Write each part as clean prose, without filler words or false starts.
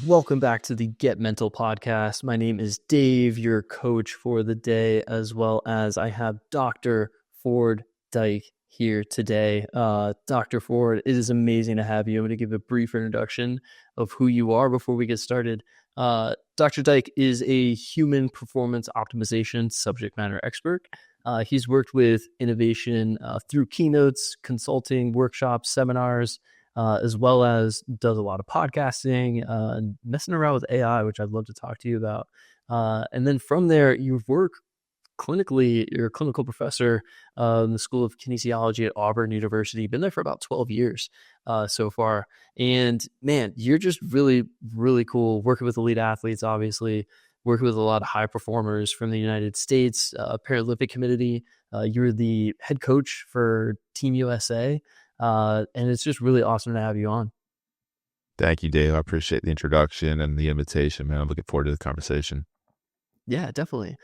Welcome back to the Get Mental podcast. My name is Dave, your coach for the day, as well as I have Dr. Ford Dyke here today. Dr. Ford, it is amazing to have you. I'm going to give a brief introduction of who you are before we get started. Dr. Dyke is a human performance optimization subject matter expert. He's worked with innovation through keynotes, consulting, workshops, seminars, as well as does a lot of podcasting and messing around with AI, which I'd love to talk to you about. And then from there, you work clinically. You're a clinical professor in the School of Kinesiology at Auburn University. Been there for about 12 years so far. And man, you're just really, really cool working with elite athletes, obviously, working with a lot of high performers from the United States Paralympic Committee. You're the head coach for Team USA. And it's just really awesome to have you on. Thank you, Dave. I appreciate the introduction and the invitation, man. I'm looking forward to the conversation. Yeah, definitely.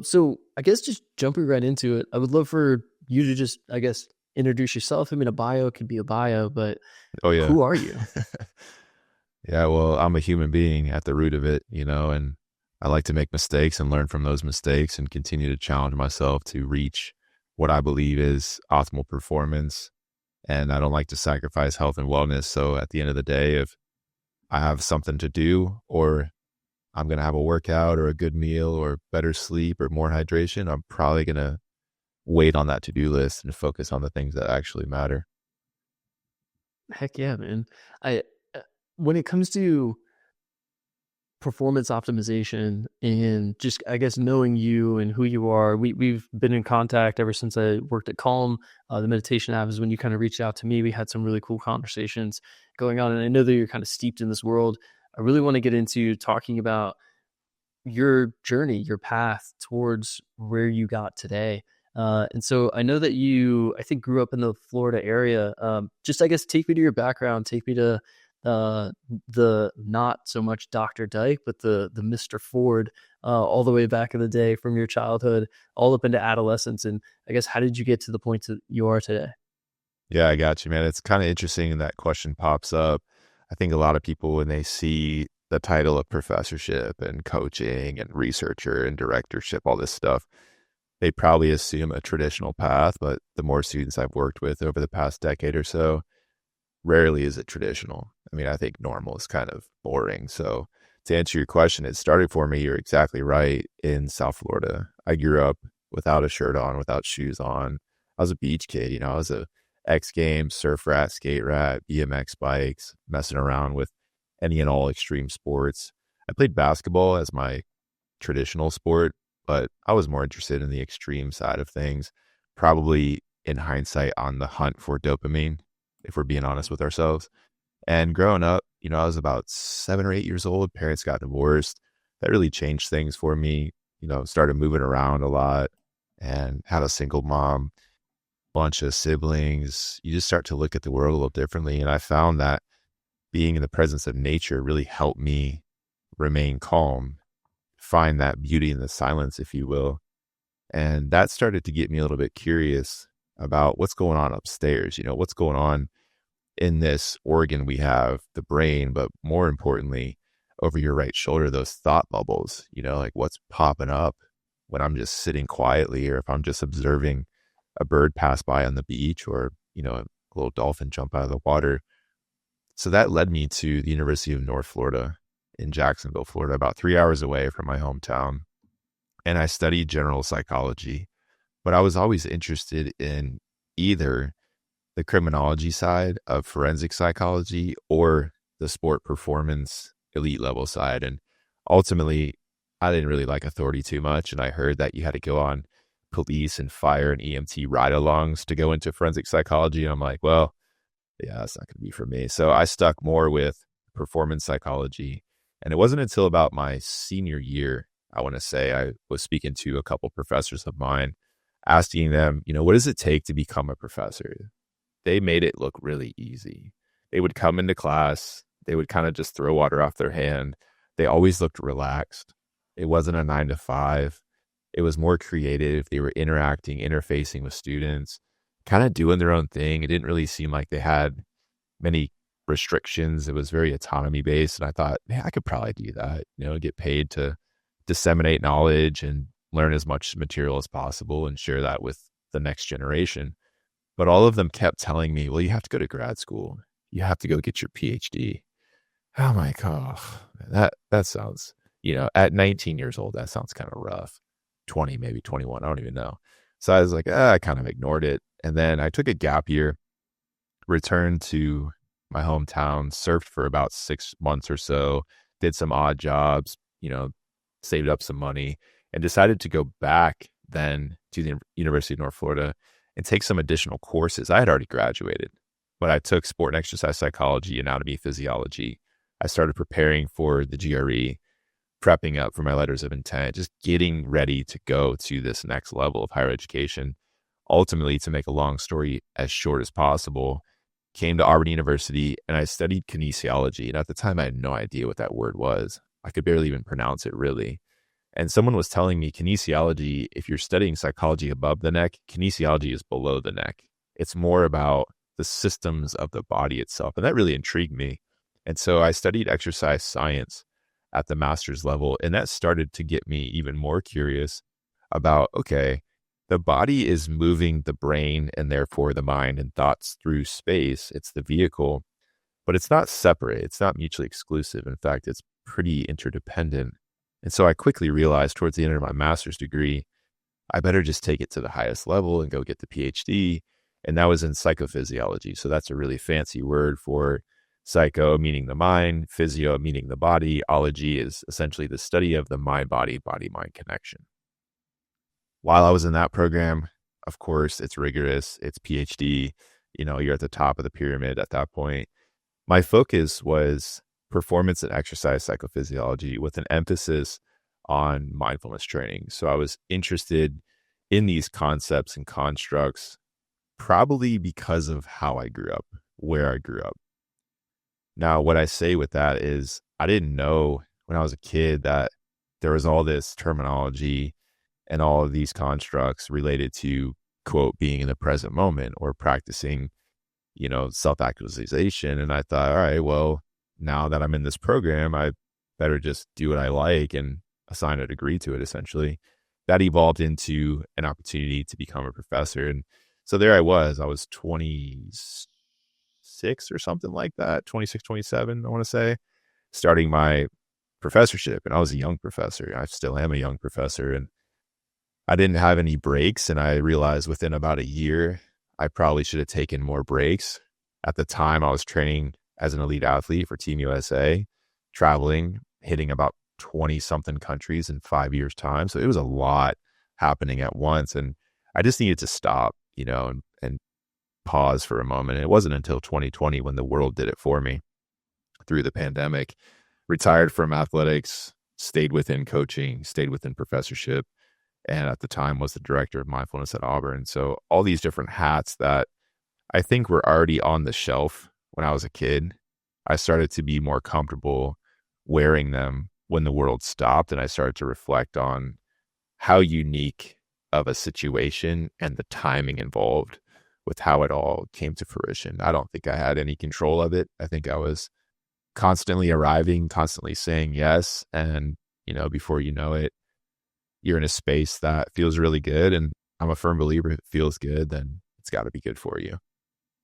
So I guess just jumping right into it, I would love for you to just, I guess, introduce yourself. I mean, a bio could be a bio, but who are you? Yeah, well, I'm a human being at the root of it, and I like to make mistakes and learn from those mistakes and continue to challenge myself to reach what I believe is optimal performance. And I don't like to sacrifice health and wellness. So at the end of the day, if I have something to do, or I'm going to have a workout or a good meal or better sleep or more hydration, I'm probably going to wait on that to-do list and focus on the things that actually matter. Heck yeah, man. When it comes to performance optimization and just, I guess, knowing you and who you are, we've been in contact ever since I worked at Calm. The meditation app is when you kind of reached out to me. We had some really cool conversations going on, and I know that you're kind of steeped in this world. I really want to get into talking about your journey, your path towards where you got today. And so I know that you, I think, grew up in the Florida area. Just, I guess, take me to your background, take me to the not so much Dr. Dyke, but the Mr. Ford, all the way back in the day from your childhood, all up into adolescence. And I guess, how did you get to the point that you are today? Yeah, I got you, man. It's kind of interesting that question pops up. I think a lot of people, when they see the title of professorship and coaching and researcher and directorship, all this stuff, they probably assume a traditional path. But the more students I've worked with over the past decade or so, rarely is it traditional. I mean, I think normal is kind of boring. So to answer your question, it started for me, you're exactly right, in South Florida. I grew up without a shirt on, without shoes on. I was a beach kid, I was a X Games, surf rat, skate rat, BMX bikes, messing around with any and all extreme sports. I played basketball as my traditional sport, but I was more interested in the extreme side of things, probably in hindsight on the hunt for dopamine, if we're being honest with ourselves. And growing up, I was about 7 or 8 years old. Parents got divorced. That really changed things for me. Started moving around a lot and had a single mom, bunch of siblings. You just start to look at the world a little differently. And I found that being in the presence of nature really helped me remain calm, find that beauty in the silence, if you will. And that started to get me a little bit curious about what's going on upstairs, what's going on in this organ we have, the brain, but more importantly, over your right shoulder, those thought bubbles, like what's popping up when I'm just sitting quietly, or if I'm just observing a bird pass by on the beach, or, a little dolphin jump out of the water. So that led me to the University of North Florida in Jacksonville, Florida, about 3 hours away from my hometown. And I studied general psychology, but I was always interested in either the criminology side of forensic psychology or the sport performance elite level side. And ultimately, I didn't really like authority too much. And I heard that you had to go on police and fire and EMT ride-alongs to go into forensic psychology. And I'm like, well, yeah, that's not going to be for me. So I stuck more with performance psychology. And it wasn't until about my senior year, I want to say, I was speaking to a couple professors of mine, asking them, what does it take to become a professor? They made it look really easy. They would come into class. They would kind of just throw water off their hand. They always looked relaxed. It wasn't a 9 to 5. It was more creative. They were interacting, interfacing with students, kind of doing their own thing. It didn't really seem like they had many restrictions. It was very autonomy based. And I thought, man, I could probably do that, get paid to disseminate knowledge and learn as much material as possible and share that with the next generation. But all of them kept telling me, well, you have to go to grad school. You have to go get your PhD. I'm like, oh, that sounds, at 19 years old, that sounds kind of rough. 20, maybe 21. I don't even know. So I was like, I kind of ignored it. And then I took a gap year, returned to my hometown, surfed for about 6 months or so, did some odd jobs, saved up some money, and decided to go back then to the University of North Florida and take some additional courses. I had already graduated, but I took sport and exercise psychology, anatomy, physiology. I started preparing for the GRE, prepping up for my letters of intent, just getting ready to go to this next level of higher education. Ultimately, to make a long story as short as possible, came to Auburn University and I studied kinesiology. And at the time, I had no idea what that word was. I could barely even pronounce it, really. And someone was telling me kinesiology, if you're studying psychology above the neck, kinesiology is below the neck. It's more about the systems of the body itself. And that really intrigued me. And so I studied exercise science at the master's level. And that started to get me even more curious about, okay, the body is moving the brain and therefore the mind and thoughts through space. It's the vehicle, but it's not separate. It's not mutually exclusive. In fact, it's pretty interdependent. And so I quickly realized towards the end of my master's degree, I better just take it to the highest level and go get the PhD. And that was in psychophysiology. So that's a really fancy word for psycho, meaning the mind, physio, meaning the body. Ology is essentially the study of the mind-body, body-mind connection. While I was in that program, of course, it's rigorous. It's PhD. You're at the top of the pyramid at that point. My focus was performance and exercise psychophysiology with an emphasis on mindfulness training. So I was interested in these concepts and constructs, probably because of how I grew up, where I grew up. Now, what I say with that is I didn't know when I was a kid that there was all this terminology and all of these constructs related to, quote, being in the present moment or practicing, self-actualization. And I thought, all right, well, now that I'm in this program, I better just do what I like and assign a degree to it, essentially. That evolved into an opportunity to become a professor. And so there I was 26 or something like that, 26, 27, I want to say, starting my professorship. And I was a young professor. I still am a young professor. And I didn't have any breaks. And I realized within about a year, I probably should have taken more breaks. At the time, I was training as an elite athlete for Team USA, traveling, hitting about 20 something countries in 5 years' time. So it was a lot happening at once. And I just needed to stop, and pause for a moment. And it wasn't until 2020 when the world did it for me through the pandemic. Retired from athletics, stayed within coaching, stayed within professorship, and at the time was the director of mindfulness at Auburn. So all these different hats that I think were already on the shelf when I was a kid, I started to be more comfortable wearing them when the world stopped. And I started to reflect on how unique of a situation and the timing involved with how it all came to fruition. I don't think I had any control of it. I think I was constantly arriving, constantly saying yes. And, before you know it, you're in a space that feels really good. And I'm a firm believer if it feels good, then it's got to be good for you.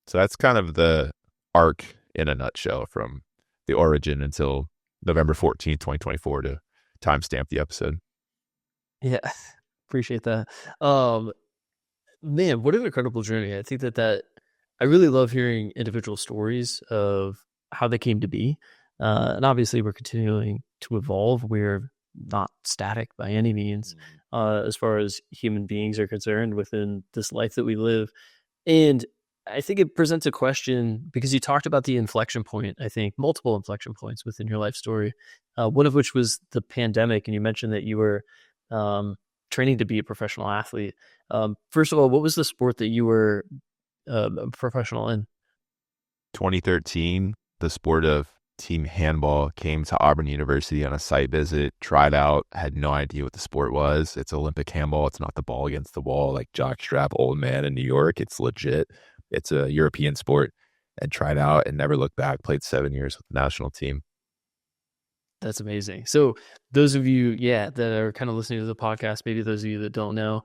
So that's kind of the arc in a nutshell from the origin until November 14th, 2024 to timestamp the episode. Yeah, appreciate that. Man, what an incredible journey. I think that I really love hearing individual stories of how they came to be. And obviously we're continuing to evolve. We're not static by any means, as far as human beings are concerned within this life that we live. And I think it presents a question because you talked about the inflection point, I think multiple inflection points within your life story, one of which was the pandemic. And you mentioned that you were training to be a professional athlete. First of all, what was the sport that you were a professional in? 2013, the sport of team handball came to Auburn University on a site visit, tried out, had no idea what the sport was. It's Olympic handball. It's not the ball against the wall like jockstrap old man in New York. It's legit. It's a European sport. and tried out and never looked back. Played 7 years with the national team. That's amazing. So those of you, yeah, that are kind of listening to the podcast, maybe those of you that don't know,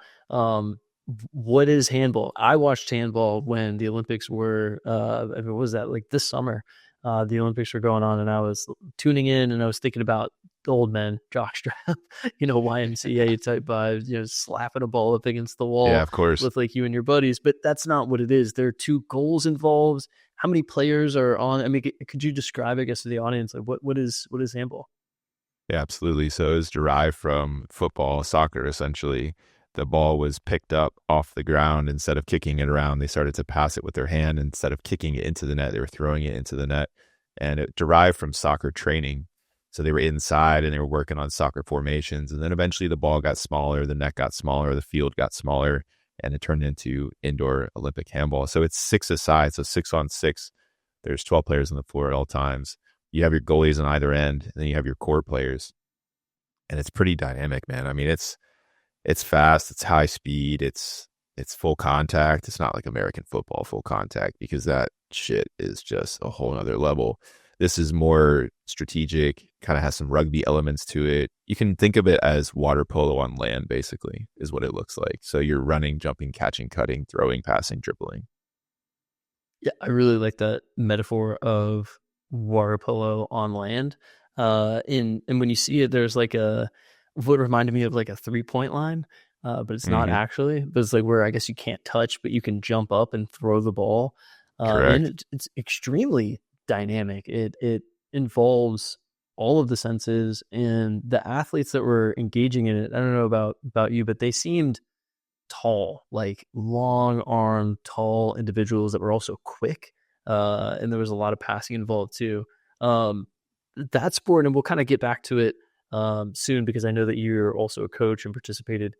what is handball? I watched handball when the Olympics were, what was that, like this summer? The Olympics were going on, and I was tuning in, and I was thinking about the old men, jockstrap, YMCA type vibes, slapping a ball up against the Yeah, wall of course. with like you and your buddies. But that's not what it is. There are two goals involved. How many players are on? I mean, could you describe, I guess, to the audience, like what is handball? Yeah, absolutely. So it was derived from football, soccer, essentially. The ball was picked up off the ground. Instead of kicking it around, they started to pass it with their hand. Instead of kicking it into the net, they were throwing it into the net. And it derived from soccer training. So they were inside and they were working on soccer formations. And then eventually the ball got smaller, the net got smaller, the field got smaller, and it turned into indoor Olympic handball. So it's 6 aside, so 6 on 6. There's 12 players on the floor at all times. You have your goalies on either end, and then you have your core players. And it's pretty dynamic, man. I mean, it's fast, it's high speed, it's full contact. It's not like American football full contact, because that shit is just a whole nother level. This is more strategic, kind of has some rugby elements to it. You can think of it as water polo on land, basically, is what it looks like. So you're running, jumping, catching, cutting, throwing, passing, dribbling. Yeah, I really like that metaphor of water polo on land. And when you see it, there's like what reminded me of like a 3-point line, but it's not Hmm. actually. But it's like where I guess you can't touch, but you can jump up and throw the ball. And Correct. it's extremely dynamic. It involves all of the senses, and the athletes that were engaging in it. I don't know about you, but they seemed tall, like long armed, tall individuals that were also quick. And there was a lot of passing involved too. Um, that sport, and we'll kind of get back to it soon, because I know that you're also a coach and participated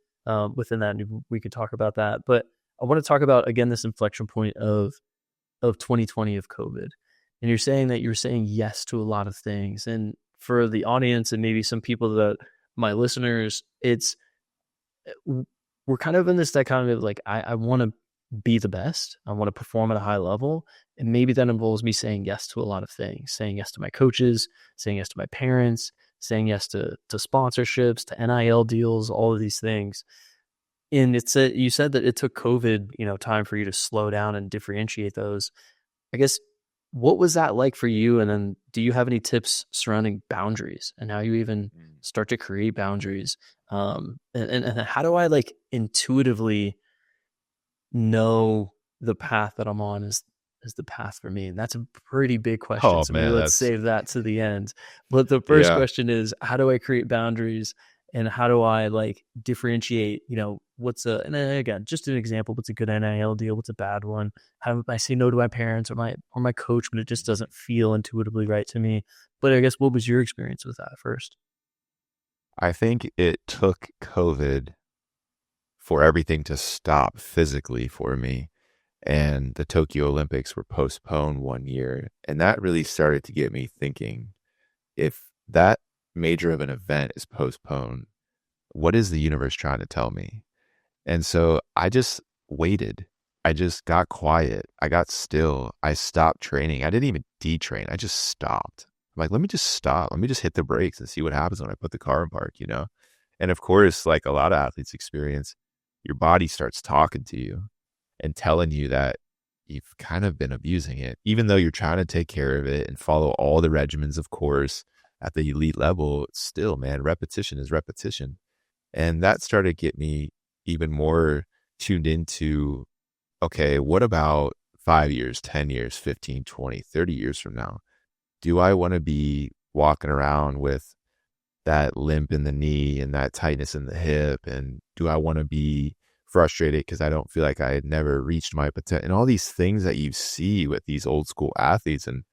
within that, and we could talk about that. But I want to talk about, again, this inflection point of 2020, of COVID. And you're saying that you're saying yes to a lot of things. And for the audience and maybe some people that my listeners, it's we're kind of in this dichotomy of like, I want to be the best. I want to perform at a high level. And maybe that involves me saying yes to a lot of things, saying yes to my coaches, saying yes to my parents, saying yes to sponsorships, to NIL deals, all of these things. And you said that it took COVID, time for you to slow down and differentiate those. I guess, what was that like for you? And then do you have any tips surrounding boundaries and how you even start to create boundaries? And how do I like intuitively know the path that I'm on is the path for me? And that's a pretty big question. Oh So maybe man, let's that's save that to the end. But the first yeah. question is, how do I create boundaries, and how do I like differentiate, what's and then again, just an example, what's a good NIL deal? What's a bad one? How do I say no to my parents or my coach, but it just doesn't feel intuitively right to me? But I guess, what was your experience with that first? I think it took COVID for everything to stop physically for me. And the Tokyo Olympics were postponed 1 year. And that really started to get me thinking, if that major of an event is postponed, what is the universe trying to tell me? And so I just waited. I just got quiet. I got still. I stopped training. I didn't even detrain. I just stopped. I'm like, let me just stop. Let me just hit the brakes and see what happens when I put the car in park. And of course, like a lot of athletes experience, your body starts talking to you and telling you that you've kind of been abusing it, even though you're trying to take care of it and follow all the regimens, of course, at the elite level. Still, man, repetition is repetition. And that started to get me even more tuned into, okay, what about 5 years, 10 years, 15, 20, 30 years from now? Do I want to be walking around with that limp in the knee and that tightness in the hip? And do I want to be frustrated because I don't feel like I had never reached my potential? And all these things that you see with these old school athletes. And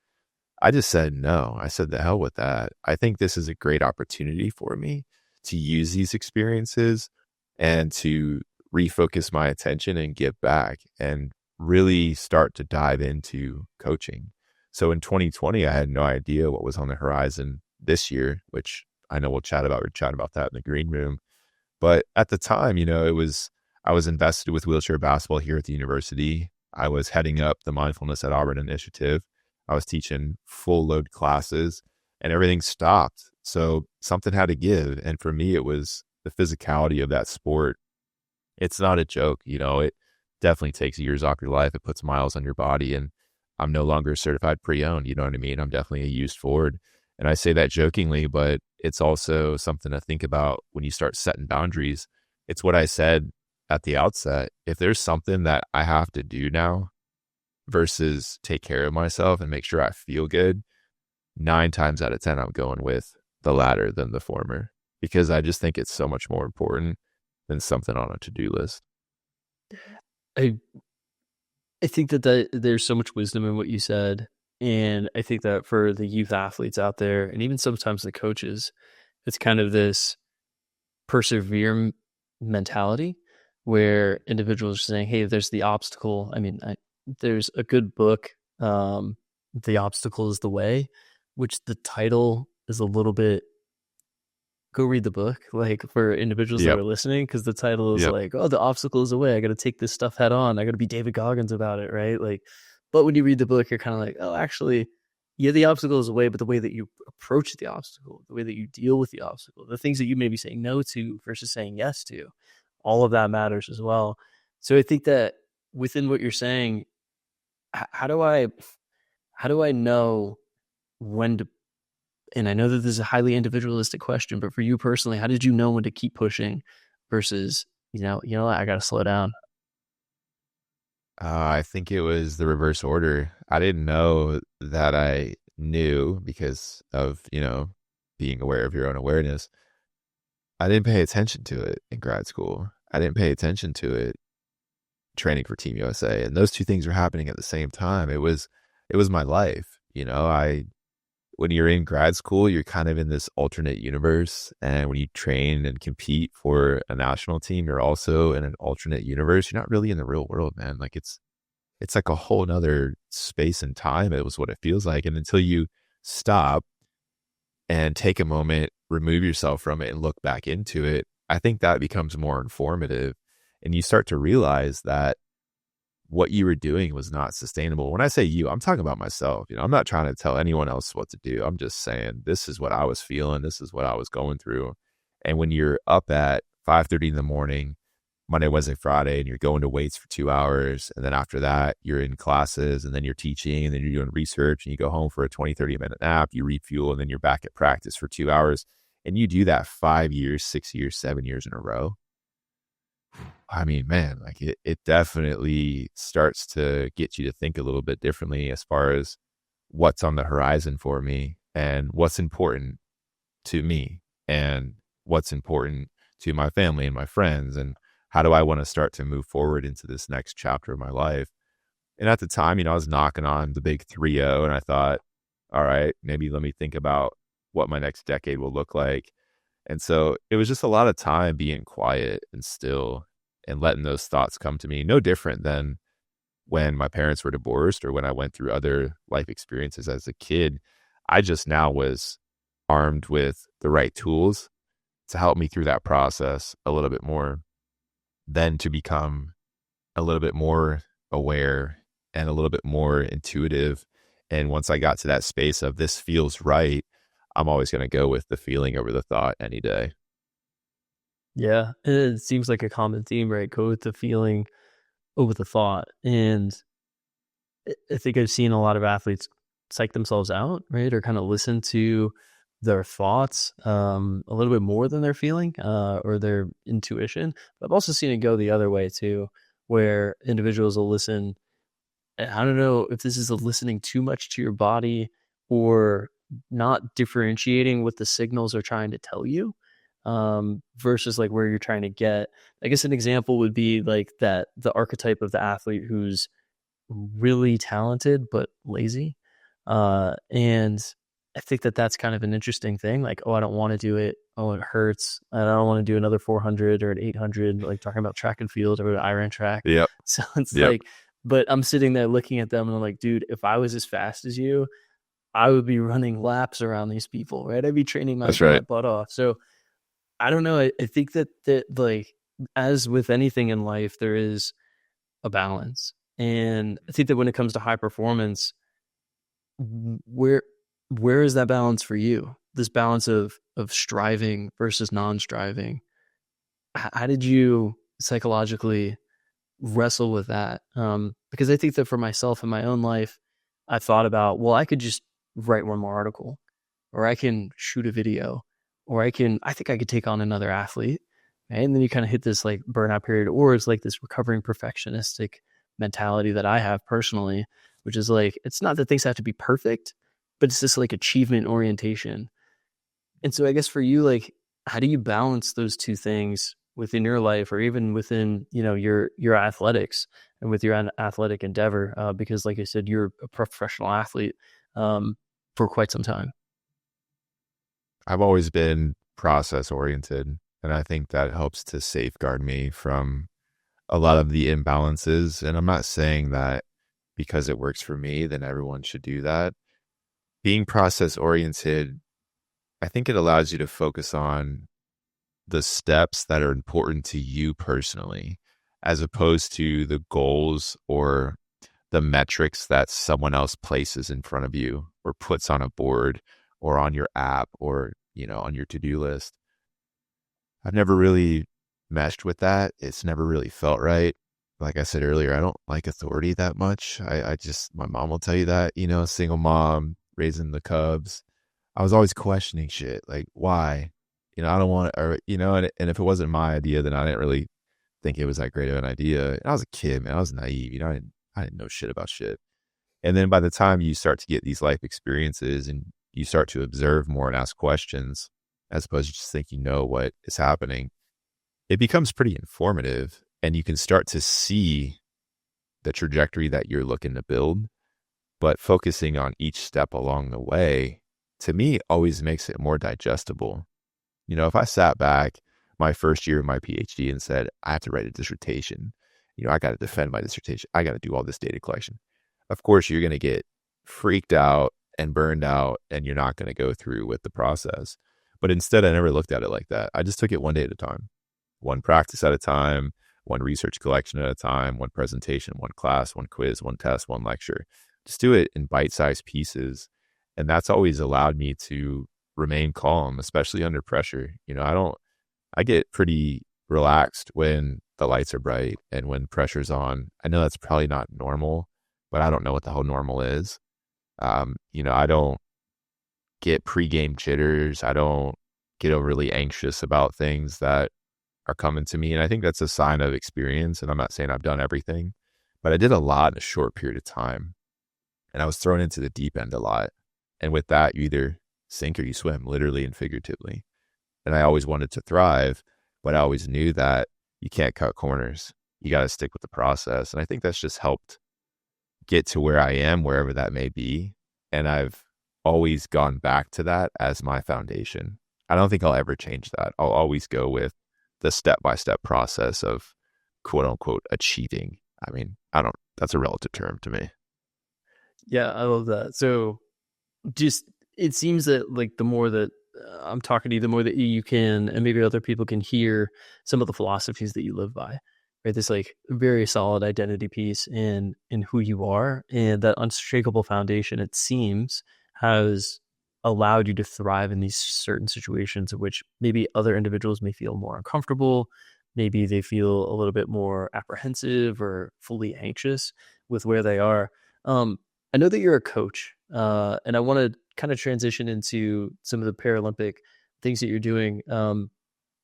I just said no. I said, the hell with that. I think this is a great opportunity for me to use these experiences and to refocus my attention and give back and really start to dive into coaching. So in 2020, I had no idea what was on the horizon this year, which I know we'll chat about. We're chatting about that in the green room. But at the time, I was invested with wheelchair basketball here at the university. I was heading up the mindfulness at Auburn initiative. I was teaching full load classes and everything stopped. So something had to give. And for me, it was the physicality of that sport. It's not a joke. It definitely takes years off your life. It puts miles on your body. And I'm no longer certified pre-owned. You know what I mean? I'm definitely a used Ford. And I say that jokingly, but it's also something to think about when you start setting boundaries. It's what I said at the outset. If there's something that I have to do now versus take care of myself and make sure I feel good, 9 times out of 10, I'm going with the latter than the former, because I just think it's so much more important than something on a to-do list. I I think that there's so much wisdom in what you said. And I think that for the youth athletes out there, and even sometimes the coaches, it's kind of this persevere mentality where individuals are saying, hey, there's the obstacle. I mean, there's a good book, The Obstacle is the Way, which the title is a little bit, go read the book, like for individuals that Yep. are listening, because the title is Yep. like, oh, the obstacle is the way. I got to take this stuff head on. I got to be David Goggins about it, right? Like, but when you read the book, you're kind of like, oh, actually, yeah, the obstacle is the way, but the way that you approach the obstacle, the way that you deal with the obstacle, the things that you may be saying no to versus saying yes to, all of that matters as well. So I think that within what you're saying, how do I know when to, and I know that this is a highly individualistic question, but for you personally, how did you know when to keep pushing versus, I got to slow down? I think it was the reverse order. I didn't know that I knew because of, being aware of your own awareness. I didn't pay attention to it in grad school. I didn't pay attention to it training for Team USA. And those two things were happening at the same time. It was my life. When you're in grad school, you're kind of in this alternate universe. And when you train and compete for a national team, you're also in an alternate universe. You're not really in the real world, man. Like it's like a whole nother space and time. It was what it feels like. And until you stop and take a moment, remove yourself from it and look back into it, I think that becomes more informative. And you start to realize that what you were doing was not sustainable. When I say you, I'm talking about myself. I'm not trying to tell anyone else what to do. I'm just saying this is what I was feeling. This is what I was going through. And when you're up at 5:30 in the morning, Monday, Wednesday, Friday, and you're going to weights for 2 hours. And then after that, you're in classes and then you're teaching and then you're doing research and you go home for a 20, 30-minute nap, you refuel, and then you're back at practice for 2 hours. And you do that 5 years, 6 years, 7 years in a row. I mean, man, like it definitely starts to get you to think a little bit differently as far as what's on the horizon for me and what's important to me and what's important to my family and my friends, and how do I want to start to move forward into this next chapter of my life. And at the time, I was knocking on the big 3-0 and I thought, all right, maybe let me think about what my next decade will look like. And so it was just a lot of time being quiet and still and letting those thoughts come to me. No different than when my parents were divorced or when I went through other life experiences as a kid. I just now was armed with the right tools to help me through that process a little bit more, then to become a little bit more aware and a little bit more intuitive. And once I got to that space of this feels right, I'm always going to go with the feeling over the thought any day. Yeah. It seems like a common theme, right? Go with the feeling over the thought. And I think I've seen a lot of athletes psych themselves out, right? Or kind of listen to their thoughts a little bit more than their feeling or their intuition. But I've also seen it go the other way too, where individuals will listen. I don't know if this is a listening too much to your body or not differentiating what the signals are trying to tell you versus like where you're trying to get. I guess an example would be like that the archetype of the athlete who's really talented but lazy. And I think that that's kind of an interesting thing. Like, oh, I don't want to do it. Oh, it hurts. I don't want to do another 400 or an 800, like talking about track and field or I ran track. Yep. So it's Yep. like, but I'm sitting there looking at them and I'm like, dude, if I was as fast as you, I would be running laps around these people, right? I'd be training That's my right. butt off. So I don't know. I think that like, as with anything in life, there is a balance. And I think that when it comes to high performance, where where is that balance for you? This balance of striving versus non-striving. How did you psychologically wrestle with that? Because I think that for myself in my own life, I thought about, well, I could just write one more article, or I can shoot a video, or I think I could take on another athlete. Right? And then you kind of hit this like burnout period, or it's like this recovering perfectionistic mentality that I have personally, which is like, it's not that things have to be perfect, but it's this like achievement orientation. And so I guess for you, like, how do you balance those two things within your life, or even within, your athletics and with your athletic endeavor? Because, like I said, you're a professional athlete for quite some time. I've always been process oriented, and I think that helps to safeguard me from a lot of the imbalances. And I'm not saying that because it works for me, then everyone should do that. Being process oriented, I think it allows you to focus on the steps that are important to you personally, as opposed to the goals or the metrics that someone else places in front of you or puts on a board or on your app or, on your to-do list. I've never really meshed with that. It's never really felt right. Like I said earlier, I don't like authority that much. My mom will tell you that, single mom, raising the cubs. I was always questioning shit, like why, I don't want or, and if it wasn't my idea, then I didn't really think it was that great of an idea. And I was a kid, man. I was naive. I didn't know shit about shit. And then by the time you start to get these life experiences and you start to observe more and ask questions, as opposed to just think you know what is happening, it becomes pretty informative, and you can start to see the trajectory that you're looking to build. But focusing on each step along the way, to me, always makes it more digestible. If I sat back my first year of my PhD and said, I have to write a dissertation, I got to defend my dissertation, I got to do all this data collection. Of course, you're going to get freaked out and burned out, and you're not going to go through with the process. But instead, I never looked at it like that. I just took it one day at a time, one practice at a time, one research collection at a time, one presentation, one class, one quiz, one test, one lecture. Just do it in bite-sized pieces. And that's always allowed me to remain calm, especially under pressure. I get pretty relaxed when the lights are bright and when pressure's on. I know that's probably not normal, but I don't know what the whole normal is. I don't get pregame jitters. I don't get overly anxious about things that are coming to me. And I think that's a sign of experience. And I'm not saying I've done everything, but I did a lot in a short period of time. And I was thrown into the deep end a lot. And with that, you either sink or you swim, literally and figuratively. And I always wanted to thrive, but I always knew that you can't cut corners. You got to stick with the process. And I think that's just helped get to where I am, wherever that may be. And I've always gone back to that as my foundation. I don't think I'll ever change that. I'll always go with the step-by-step process of quote unquote achieving. I mean, that's a relative term to me. Yeah, I love that. So just, it seems that like the more that I'm talking to you, the more that you can, and maybe other people can hear some of the philosophies that you live by, right? This like very solid identity piece in who you are, and that unshakable foundation, it seems, has allowed you to thrive in these certain situations in which maybe other individuals may feel more uncomfortable. Maybe they feel a little bit more apprehensive or fully anxious with where they are. I know that you're a coach, and I want to kind of transition into some of the Paralympic things that you're doing.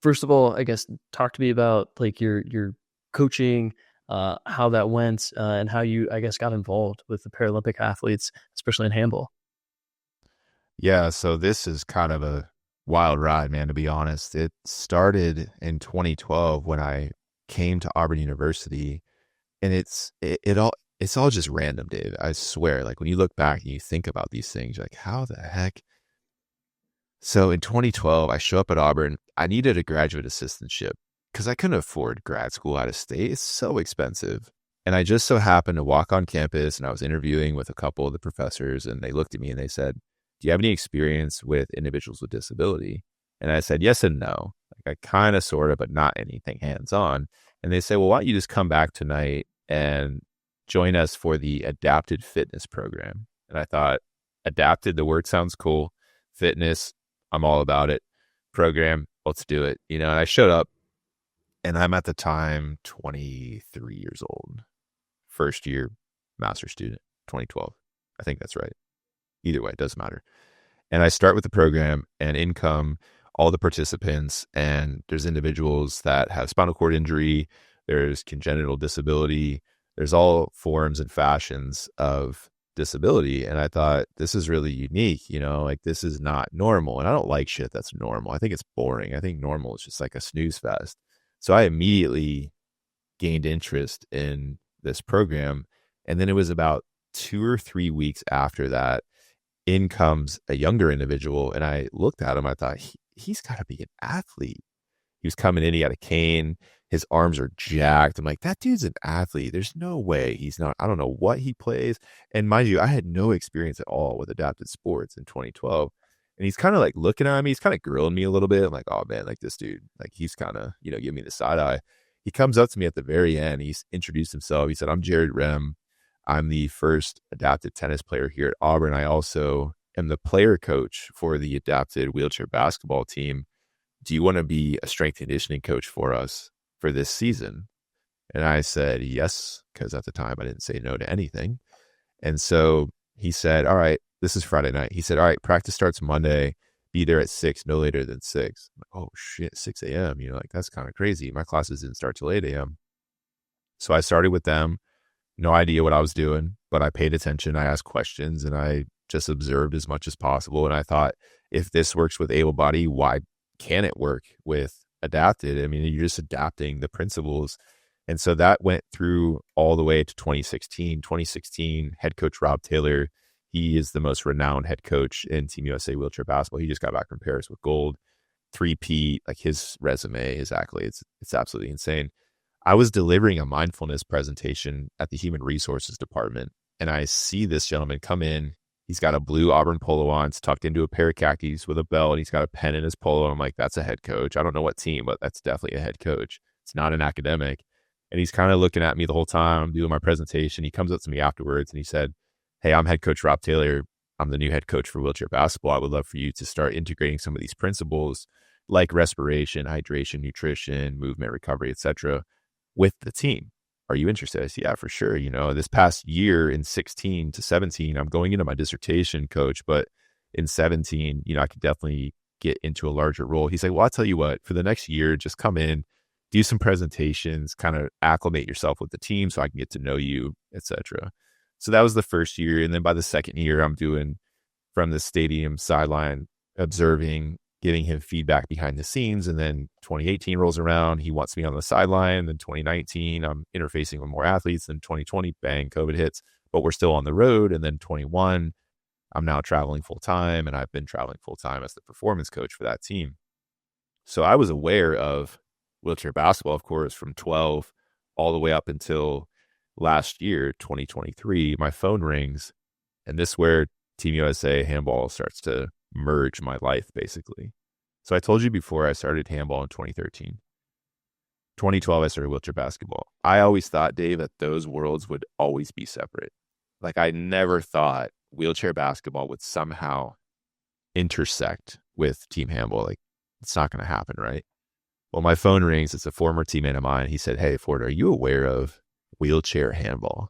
First of all, I guess talk to me about like your coaching, how that went, and how you, I guess, got involved with the Paralympic athletes, especially in handball. Yeah, so this is kind of a wild ride, man, to be honest. It started in 2012 when I came to Auburn University, and it's all just random, Dave. I swear. Like when you look back and you think about these things, you're like, how the heck? So in 2012, I show up at Auburn. I needed a graduate assistantship because I couldn't afford grad school out of state. It's so expensive. And I just so happened to walk on campus, and I was interviewing with a couple of the professors, and they looked at me and they said, do you have any experience with individuals with disability? And I said, yes and no. Like I kind of, sort of, but not anything hands-on. And they say, well, why don't you just come back tonight and join us for the adapted fitness program. And I thought, adapted, the word sounds cool. Fitness, I'm all about it. Program, let's do it. And I showed up, and I'm at the time 23 years old, first year master student, 2012. I think that's right. Either way, it doesn't matter. And I start with the program, and in come all the participants, and there's individuals that have spinal cord injury, there's congenital disability, there's all forms and fashions of disability. And I thought, this is really unique, like this is not normal. And I don't like shit that's normal. I think it's boring. I think normal is just like a snooze fest. So I immediately gained interest in this program. And then it was about 2 or 3 weeks after that, in comes a younger individual, and I looked at him. I thought, he's got to be an athlete. He was coming in. He had a cane. His arms are jacked. I'm like, that dude's an athlete. There's no way he's not. I don't know what he plays. And mind you, I had no experience at all with adapted sports in 2012. And he's kind of like looking at me. He's kind of grilling me a little bit. I'm like, oh man, like this dude, like he's kind of, giving me the side eye. He comes up to me at the very end. He's introduced himself. He said, I'm Jared Rem. I'm the first adapted tennis player here at Auburn. I also am the player coach for the adapted wheelchair basketball team. Do you want to be a strength conditioning coach for us for this season? And I said, yes, because at the time I didn't say no to anything. And so he said, all right, this is Friday night. He said, all right, practice starts Monday. Be there at 6, no later than 6. I'm like, oh shit, 6 a.m. Like that's kind of crazy. My classes didn't start till 8 a.m. So I started with them. No idea what I was doing, but I paid attention. I asked questions, and I just observed as much as possible. And I thought, if this works with able body, why can't it work with adapted? I mean, you're just adapting the principles. And so that went through all the way to 2016. 2016, head coach Rob Taylor, he is the most renowned head coach in Team USA wheelchair basketball. He just got back from Paris with gold, 3P, like his resume, his accolades. It's absolutely insane. I was delivering a mindfulness presentation at the human resources department, and I see this gentleman come in. He's got a blue Auburn polo on. It's tucked into a pair of khakis with a belt, and he's got a pen in his polo. I'm like, that's a head coach. I don't know what team, but that's definitely a head coach. It's not an academic. And he's kind of looking at me the whole time. I'm doing my presentation. He comes up to me afterwards, and he said, hey, I'm head coach Rob Taylor. I'm the new head coach for wheelchair basketball. I would love for you to start integrating some of these principles like respiration, hydration, nutrition, movement, recovery, etc., with the team. Are you interested? I said, yeah, for sure. This past year in 16 to 17, I'm going into my dissertation, coach, but in 17, I could definitely get into a larger role. He's like, well, I'll tell you what, for the next year, just come in, do some presentations, kind of acclimate yourself with the team so I can get to know you, etc. So that was the first year. And then by the second year, I'm doing from the stadium sideline, observing, giving him feedback behind the scenes. And then 2018 rolls around. He wants me on the sideline. Then 2019, I'm interfacing with more athletes. Then 2020, bang, COVID hits, but we're still on the road. And then 21, I'm now traveling full time. And I've been traveling full time as the performance coach for that team. So I was aware of wheelchair basketball, of course, from 12 all the way up until last year, 2023. My phone rings, and this is where Team USA handball starts to merge my life, basically. So I told you before, I started handball in 2013. 2012, I started wheelchair basketball. I always thought, Dave, that those worlds would always be separate. Like, I never thought wheelchair basketball would somehow intersect with team handball. Like, it's not going to happen, right? Well, my phone rings. It's a former teammate of mine. He said, hey, Ford, are you aware of wheelchair handball?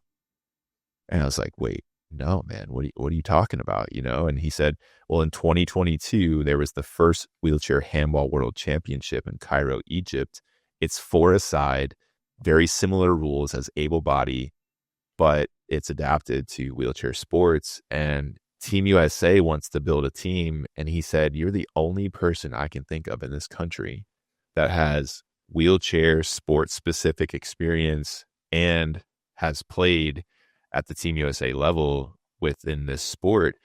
And I was like, wait, no, man, what are you talking about? And he said, well, in 2022, there was the first wheelchair handball world championship in Cairo, Egypt. It's 4-a-side, very similar rules as able body, but it's adapted to wheelchair sports. And Team USA wants to build a team. And he said, you're the only person I can think of in this country that has wheelchair sports specific experience and has played at the Team USA level within this sport.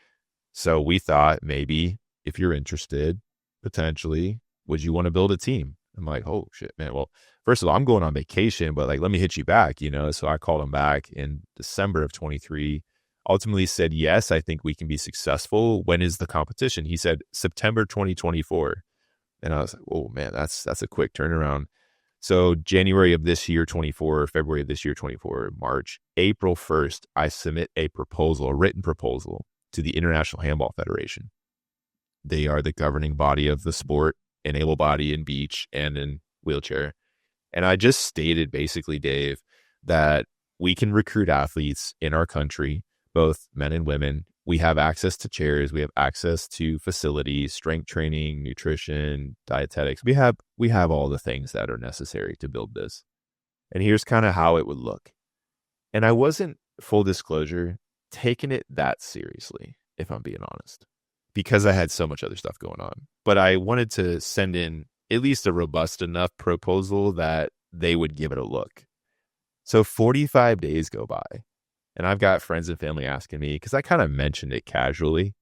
So we thought, maybe if you're interested, potentially, would you want to build a team? I'm like, oh shit, man. Well, first of all, I'm going on vacation, but like, let me hit you back, So I called him back in December of 23, ultimately said, yes, I think we can be successful. When is the competition? He said, September 2024. And I was like, oh man, that's a quick turnaround. So January of this year, 24, February of this year, 24, March, April 1st, I submit a proposal, a written proposal to the International Handball Federation. They are the governing body of the sport in able body, in beach, and in wheelchair. And I just stated basically, Dave, that we can recruit athletes in our country, both men and women. We have access to chairs. We have access to facilities, strength training, nutrition, dietetics. We have all the things that are necessary to build this. And here's kind of how it would look. And I wasn't, full disclosure, taking it that seriously, if I'm being honest, because I had so much other stuff going on. But I wanted to send in at least a robust enough proposal that they would give it a look. So 45 days go by, and I've got friends and family asking me, because I kind of mentioned it casually,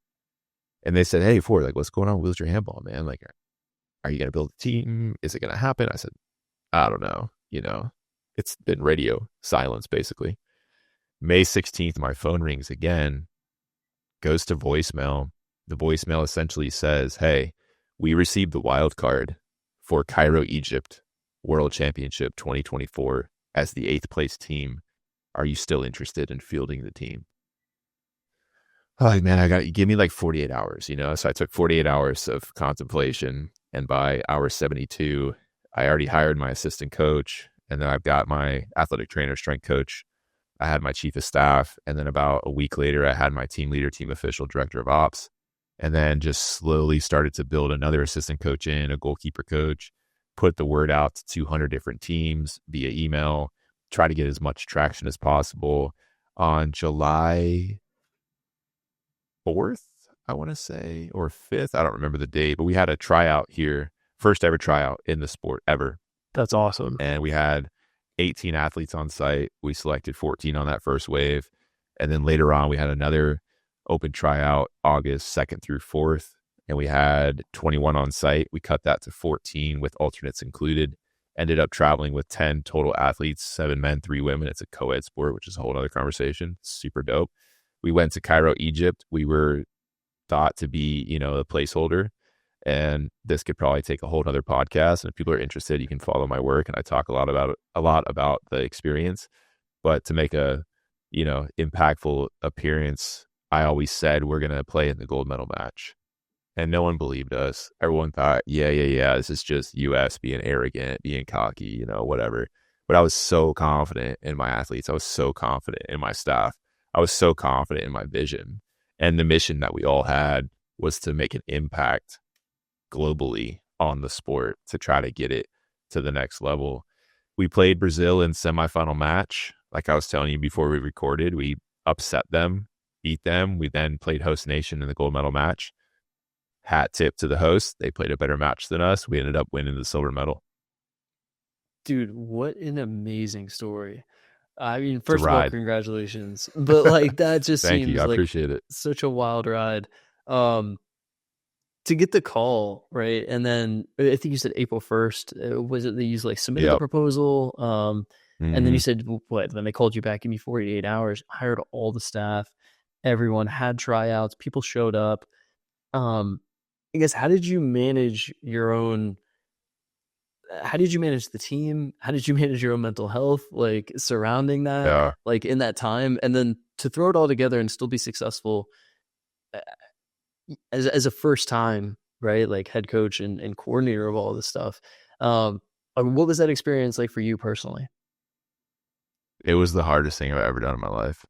and they said, "Hey, Ford, like, what's going on with wheelchair handball, man? Like, are you going to build a team? Is it going to happen?" I said, "I don't know. It's been radio silence, basically." May 16th, my phone rings again, goes to voicemail. The voicemail essentially says, "Hey, we received the wild card for Cairo, Egypt, World Championship 2024 as the 8th place team. Are you still interested in fielding the team?" Oh man, give me like 48 hours, So I took 48 hours of contemplation, and by hour 72, I already hired my assistant coach, and then I've got my athletic trainer, strength coach. I had my chief of staff, and then about a week later, I had my team leader, team official, director of ops, and then just slowly started to build another assistant coach in, a goalkeeper coach, put the word out to 200 different teams via email, try to get as much traction as possible. On July 4th, I want to say, or 5th, I don't remember the date, but we had a tryout here, first ever tryout in the sport ever. That's awesome. And we had 18 athletes on site. We selected 14 on that first wave. And then later on, we had another open tryout August 2nd through 4th. And we had 21 on site. We cut that to 14 with alternates included. Ended up traveling with 10 total athletes, 7 men, 3 women. It's a co-ed sport, which is a whole other conversation. Super dope. We went to Cairo, Egypt. We were thought to be, a placeholder. And this could probably take a whole other podcast. And if people are interested, you can follow my work. And I talk a lot about the experience. But to make a, impactful appearance, I always said we're going to play in the gold medal match. And no one believed us. Everyone thought, yeah, this is just US being arrogant, being cocky, whatever. But I was so confident in my athletes. I was so confident in my staff. I was so confident in my vision. And the mission that we all had was to make an impact globally on the sport, to try to get it to the next level. We played Brazil in semifinal match. Like I was telling you before we recorded, we upset them, beat them. We then played host nation in the gold medal match. Hat tip to the host. They played a better match than us. We ended up winning the silver medal. Dude, what an amazing story. I mean, It's a first of all, ride. congratulations. But like that just Thank you. seems I like appreciate it. such a wild ride. To get the call, right? And then I think you said April 1st. Was it that you like submitted the Yep. proposal? And then you Mhm. said, what? Then they called you back, give me 48 hours, hired all the staff, everyone had tryouts, people showed up. I guess, how did you manage the team? How did you manage your own mental health, like surrounding that, Yeah. like in that time? And then to throw it all together and still be successful uh, as a first time, right? Like head coach and coordinator of all this stuff. What was that experience like for you personally? It was the hardest thing I've ever done in my life.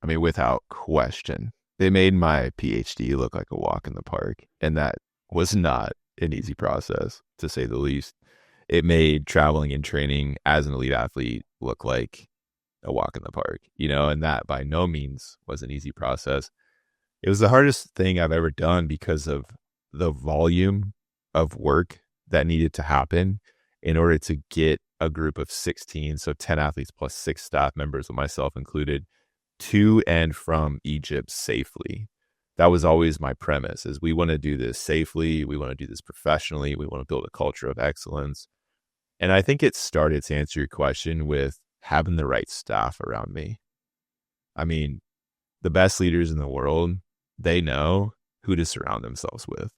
I mean, without question. They made my PhD look like a walk in the park, and that was not an easy process, to say the least. It made traveling and training as an elite athlete look like a walk in the park, and that by no means was an easy process. It was the hardest thing I've ever done because of the volume of work that needed to happen in order to get a group of 16, so 10 athletes plus 6 staff members, with myself included, to and from Egypt safely. That was always my premise, is we want to do this safely. We want to do this professionally. We want to build a culture of excellence. And I think it started, to answer your question, with having the right staff around me. I mean, the best leaders in the world, they know who to surround themselves with.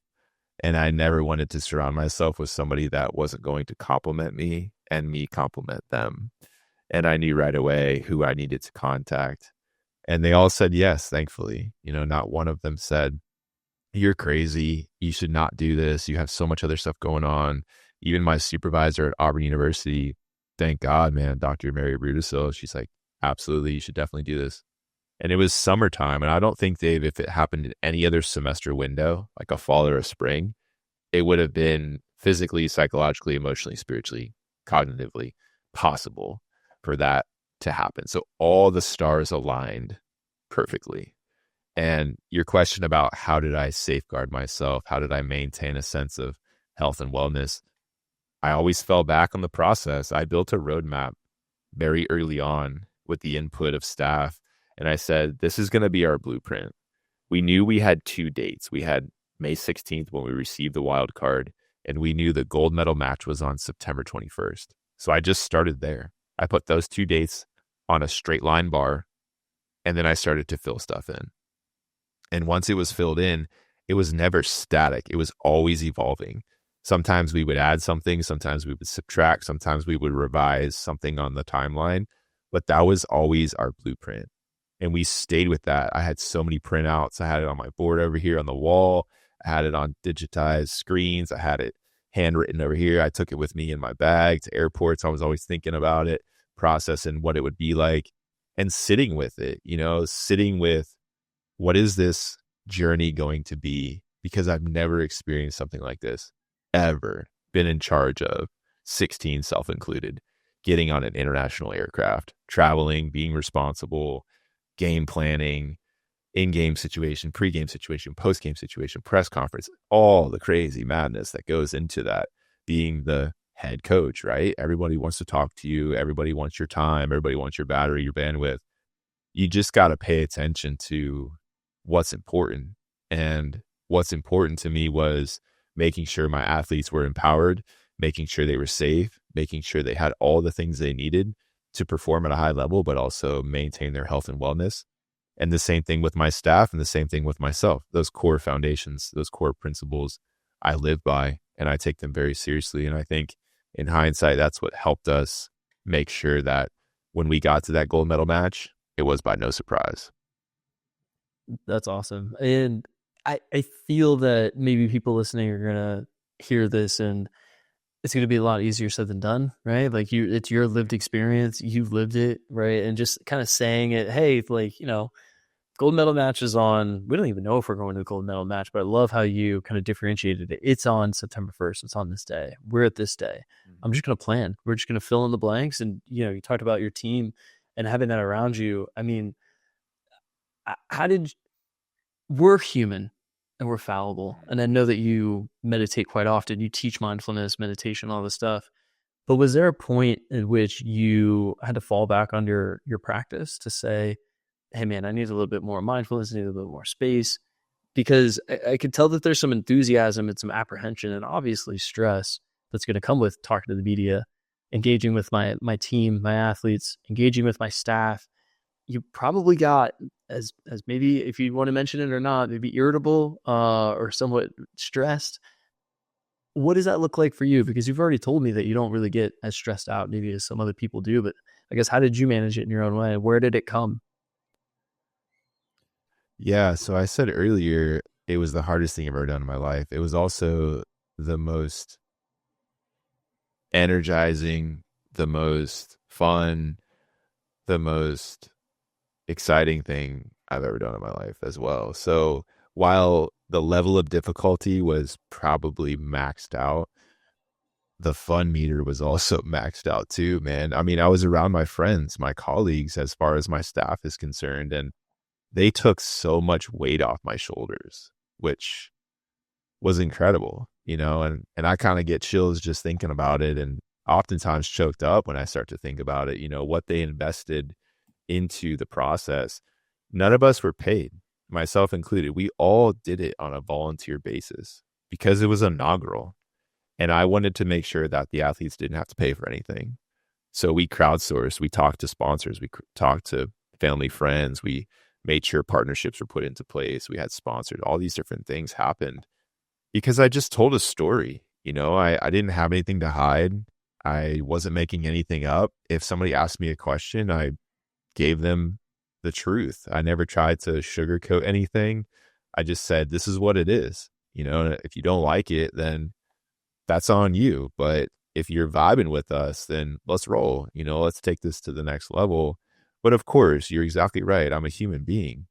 And I never wanted to surround myself with somebody that wasn't going to compliment me and me compliment them. And I knew right away who I needed to contact. And they all said yes, thankfully. Not one of them said, "You're crazy. You should not do this. You have so much other stuff going on." Even my supervisor at Auburn University, thank God, man, Dr. Mary Brudisil, she's like, "Absolutely, you should definitely do this." And it was summertime. And I don't think, Dave, if it happened in any other semester window, like a fall or a spring, it would have been physically, psychologically, emotionally, spiritually, cognitively possible for that to happen. So all the stars aligned perfectly. And your question about how did I safeguard myself? How did I maintain a sense of health and wellness? I always fell back on the process. I built a roadmap very early on with the input of staff. And I said, this is going to be our blueprint. We knew we had 2 dates. We had May 16th when we received the wild card, and we knew the gold medal match was on September 21st. So I just started there. I put those 2 dates on a straight line bar, and then I started to fill stuff in. And once it was filled in, it was never static. It was always evolving. Sometimes we would add something. Sometimes we would subtract. Sometimes we would revise something on the timeline. But that was always our blueprint. And we stayed with that. I had so many printouts. I had it on my board over here on the wall. I had it on digitized screens. I had it handwritten over here. I took it with me in my bag to airports. I was always thinking about it, processing what it would be like, and sitting with it, sitting with what is this journey going to be? Because I've never experienced something like this, ever been in charge of, 16 self-included, getting on an international aircraft, traveling, being responsible, game planning, in-game situation, pre-game situation, post-game situation, press conference, all the crazy madness that goes into that, being the head coach, right? Everybody wants to talk to you. Everybody wants your time. Everybody wants your battery, your bandwidth. You just got to pay attention to what's important. And what's important to me was making sure my athletes were empowered, making sure they were safe, making sure they had all the things they needed to perform at a high level, but also maintain their health and wellness. And the same thing with my staff and the same thing with myself. Those core foundations, those core principles I live by, and I take them very seriously. And I think in hindsight, that's what helped us make sure that when we got to that gold medal match, it was by no surprise. That's awesome. And I feel that maybe people listening are going to hear this and it's going to be a lot easier said than done, right? Like it's your lived experience. You've lived it, right? And just kind of saying it, hey, like, gold medal match is on, we don't even know if we're going to the gold medal match, but I love how you kind of differentiated it. It's on September 1st. It's on this day. We're at this day. I'm just going to plan. We're just going to fill in the blanks. And, you talked about your team and having that around you. I mean, we're human and we're fallible. And I know that you meditate quite often. You teach mindfulness, meditation, all this stuff. But was there a point at which you had to fall back on your practice to say, hey, man, I need a little bit more mindfulness, I need a little bit more space? Because I could tell that there's some enthusiasm and some apprehension and obviously stress that's going to come with talking to the media, engaging with my team, my athletes, engaging with my staff. You probably got, as maybe if you want to mention it or not, maybe irritable or somewhat stressed. What does that look like for you? Because you've already told me that you don't really get as stressed out maybe as some other people do, but I guess how did you manage it in your own way? Where did it come? Yeah, so I said earlier, it was the hardest thing I've ever done in my life. It was also the most energizing, the most fun, the most exciting thing I've ever done in my life as well. So while the level of difficulty was probably maxed out, the fun meter was also maxed out too, man. I mean, I was around my friends, my colleagues, as far as my staff is concerned, and they took so much weight off my shoulders, which was incredible, and I kind of get chills just thinking about it, and oftentimes choked up when I start to think about it, what they invested into the process. None of us were paid, myself included. We all did it on a volunteer basis because it was inaugural. And I wanted to make sure that the athletes didn't have to pay for anything. So we crowdsourced, we talked to sponsors, we talked to family, friends, we made sure partnerships were put into place. We had sponsors, all these different things happened. Because I just told a story. I didn't have anything to hide. I wasn't making anything up. If somebody asked me a question, I gave them the truth. I never tried to sugarcoat anything. I just said, this is what it is. And if you don't like it, then that's on you. But if you're vibing with us, then let's roll. Let's take this to the next level. But of course, you're exactly right. I'm a human being,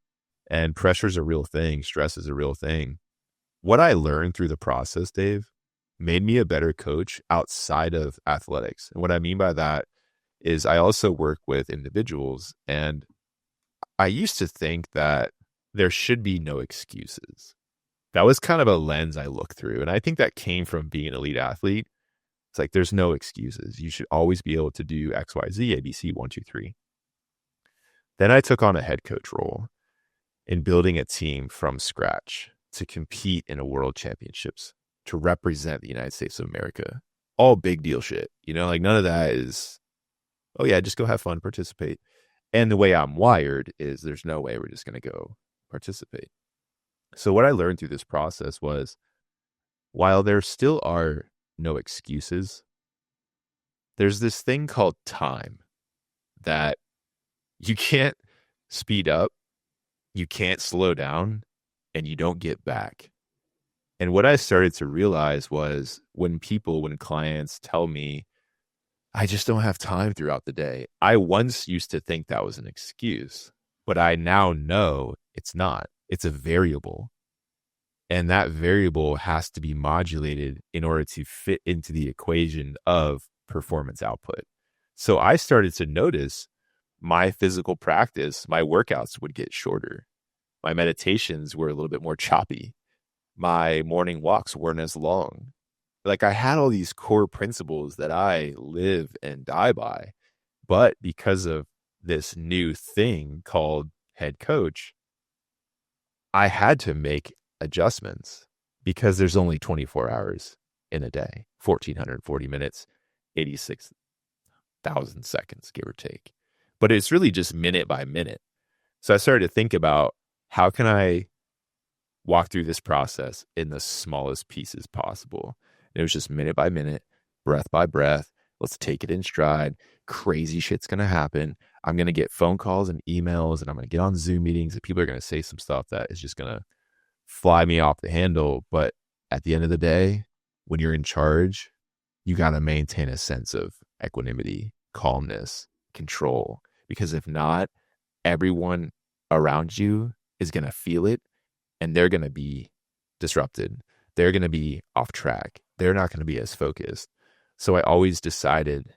and pressure is a real thing. Stress is a real thing. What I learned through the process, Dave, made me a better coach outside of athletics. And what I mean by that is I also work with individuals, and I used to think that there should be no excuses. That was kind of a lens I looked through. And I think that came from being an elite athlete. It's like, there's no excuses. You should always be able to do X, Y, Z, A, B, C, 1, 2, 3. Then I took on a head coach role in building a team from scratch to compete in a world championships, to represent the United States of America. All big deal shit. Like none of that is, oh yeah, just go have fun, participate. And the way I'm wired is there's no way we're just going to go participate. So what I learned through this process was, while there still are no excuses, there's this thing called time that you can't speed up, you can't slow down, and you don't get back. And what I started to realize was when clients tell me, I just don't have time throughout the day, I once used to think that was an excuse, but I now know it's not. It's a variable. And that variable has to be modulated in order to fit into the equation of performance output. So I started to notice my physical practice, my workouts would get shorter. My meditations were a little bit more choppy. My morning walks weren't as long. Like I had all these core principles that I live and die by. But because of this new thing called head coach, I had to make adjustments because there's only 24 hours in a day, 1,440 minutes, 86,000 seconds, give or take. But it's really just minute by minute. So I started to think about, how can I walk through this process in the smallest pieces possible? And it was just minute by minute, breath by breath. Let's take it in stride. Crazy shit's going to happen. I'm going to get phone calls and emails, and I'm going to get on Zoom meetings, and people are going to say some stuff that is just going to fly me off the handle. But at the end of the day, when you're in charge, you got to maintain a sense of equanimity, calmness, control. Because if not, everyone around you is going to feel it, and they're going to be disrupted. They're going to be off track. They're not going to be as focused. So I always decided,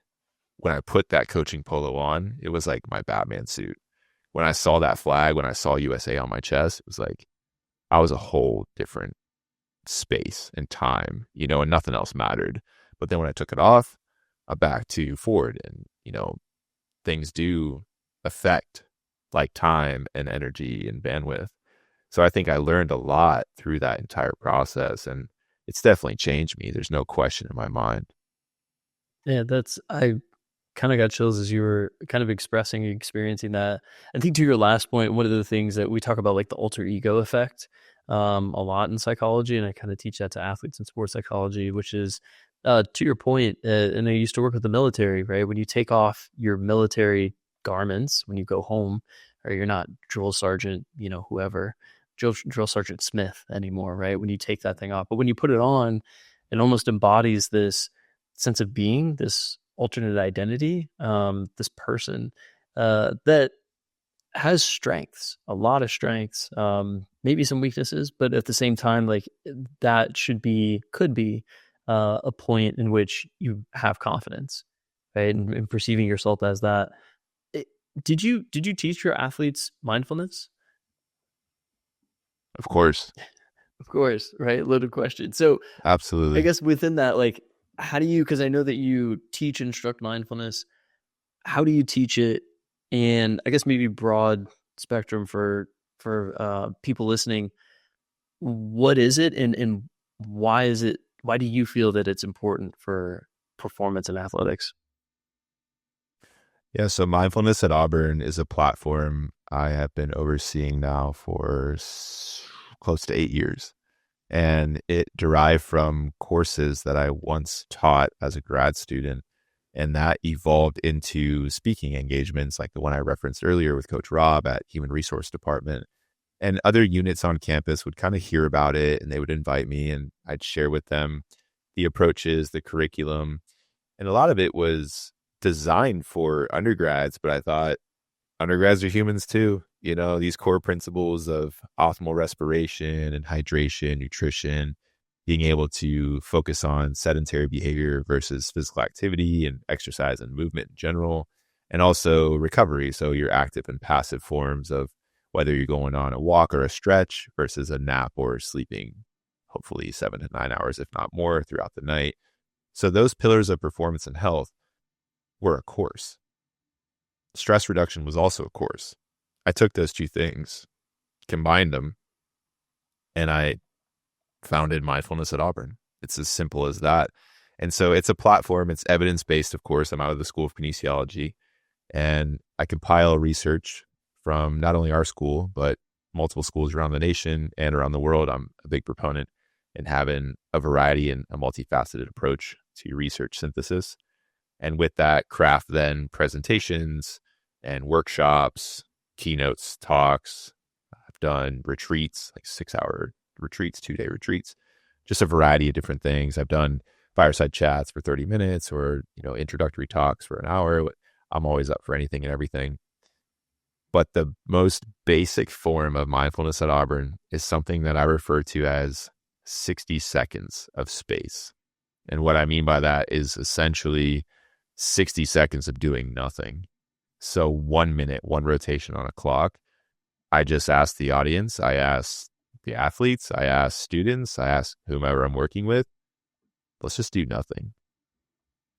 when I put that coaching polo on, it was like my Batman suit. When I saw that flag, when I saw USA on my chest, it was like I was a whole different space and time, and nothing else mattered. But then when I took it off, I'm back to Ford, and, things do affect like time and energy and bandwidth. So I think I learned a lot through that entire process, and it's definitely changed me. There's no question in my mind. Yeah, I kind of got chills as you were kind of experiencing that. I think to your last point, one of the things that we talk about, like the alter ego effect, a lot in psychology, and I kind of teach that to athletes in sports psychology, which is, to your point, and I used to work with the military, right? When you take off your military garments, when you go home, or you're not drill sergeant, whoever, drill sergeant Smith anymore, right? When you take that thing off, but when you put it on, it almost embodies this sense of being, this alternate identity, this person that has strengths, a lot of strengths, maybe some weaknesses, but at the same time, like that could be a point in which you have confidence, right? And perceiving yourself as that. Did you teach your athletes mindfulness? Of course. Of course, right? Loaded question. So I Absolutely. guess within that, like, how do you, because I know that you teach and instruct mindfulness, how do you teach it? And I guess maybe broad spectrum for people listening, what is it, and why do you feel that it's important for performance in athletics? Yeah. So mindfulness at Auburn is a platform I have been overseeing now for close to 8 years. And it derived from courses that I once taught as a grad student. And that evolved into speaking engagements like the one I referenced earlier with Coach Rob at Human Resource Department. And other units on campus would kind of hear about it and they would invite me and I'd share with them the approaches, the curriculum. And a lot of it was designed for undergrads, but I thought undergrads are humans too. You know, these core principles of optimal respiration and hydration, nutrition, being able to focus on sedentary behavior versus physical activity and exercise and movement in general, and also recovery. So your active and passive forms of whether you're going on a walk or a stretch versus a nap or sleeping, hopefully 7 to 9 hours, if not more, throughout the night. So those pillars of performance and health were a course. Stress reduction was also a course. I took those two things, combined them, and I founded Mindfulness at Auburn. It's as simple as that. And so it's a platform. It's evidence-based, of course. I'm out of the School of Kinesiology, and I compile research from not only our school, but multiple schools around the nation and around the world. I'm a big proponent in having a variety and a multifaceted approach to research synthesis. And with that, craft then presentations and workshops, keynotes, talks. I've done retreats, like 6-hour retreats, 2-day retreats, just a variety of different things. I've done fireside chats for 30 minutes or, introductory talks for an hour. I'm always up for anything and everything. But the most basic form of mindfulness at Auburn is something that I refer to as 60 seconds of space. And what I mean by that is essentially 60 seconds of doing nothing. So 1 minute, one rotation on a clock. I just ask the audience, I ask the athletes, I ask students, I ask whomever I'm working with, let's just do nothing.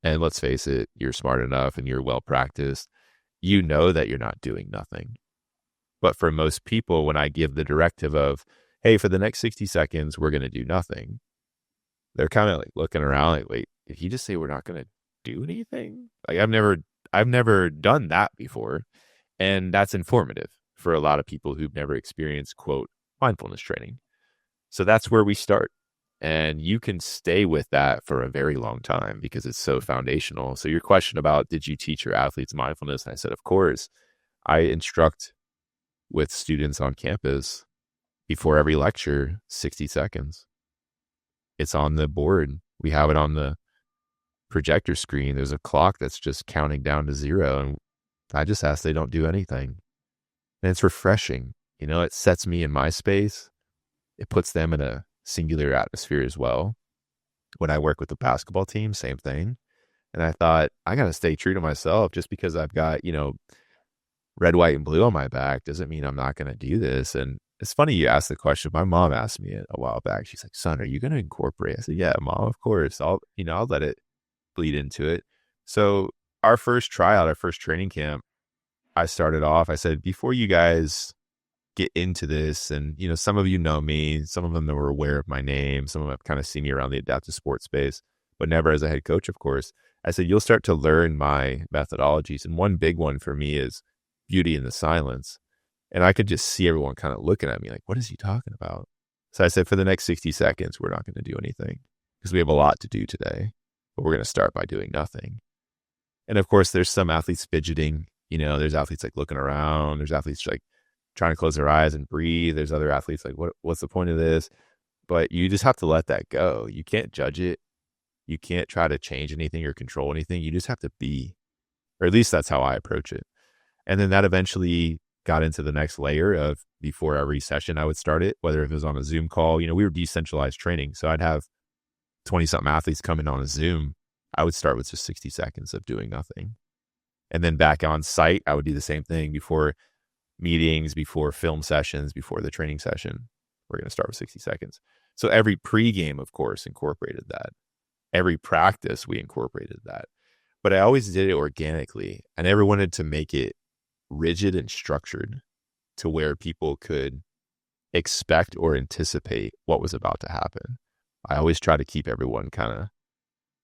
And let's face it, you're smart enough and you're well practiced. You know that you're not doing nothing. But for most people, when I give the directive of, hey, for the next 60 seconds, we're going to do nothing, they're kind of like looking around like, wait, did he just say we're not going to do anything? Like I've never done that before. And that's informative for a lot of people who've never experienced, quote, mindfulness training. So that's where we start. And you can stay with that for a very long time because it's so foundational. So your question about, did you teach your athletes mindfulness? And I said, of course. I instruct with students on campus before every lecture, 60 seconds. It's on the board. We have it on the projector screen. There's a clock that's just counting down to 0. And I just ask they don't do anything. And it's refreshing. It sets me in my space. It puts them in a singular atmosphere as well. When I work with the basketball team, same thing. And I thought, I got to stay true to myself. Just because I've got, red, white, and blue on my back doesn't mean I'm not going to do this. And it's funny you asked the question. My mom asked me it a while back. She's like, son, are you going to incorporate? I said, yeah, mom, of course. I'll let it bleed into it. So our first tryout, our first training camp, I started off, I said, before you guys get into this, and some of you know me, some of them were aware of my name, some of them have kind of seen me around the adaptive sports space, but never as a head coach, of course. I said, you'll start to learn my methodologies. And one big one for me is beauty in the silence. And I could just see everyone kind of looking at me like, what is he talking about? So I said, for the next 60 seconds, we're not going to do anything because we have a lot to do today, but we're going to start by doing nothing. And of course, there's some athletes fidgeting. There's athletes like looking around. There's athletes like trying to close their eyes and breathe. There's other athletes like, what's the point of this? But you just have to let that go. You can't judge it. You can't try to change anything or control anything. You just have to be, or at least that's how I approach it. And then that eventually got into the next layer of, before every session I would start it, whether it was on a Zoom call. We were decentralized training. So I'd have 20-something athletes come in on a Zoom. I would start with just 60 seconds of doing nothing. And then back on site, I would do the same thing before meetings, before film sessions, before the training session. We're going to start with 60 seconds. So every pregame, of course, incorporated that. Every practice, we incorporated that. But I always did it organically. I never wanted to make it rigid and structured to where people could expect or anticipate what was about to happen. I always try to keep everyone kind of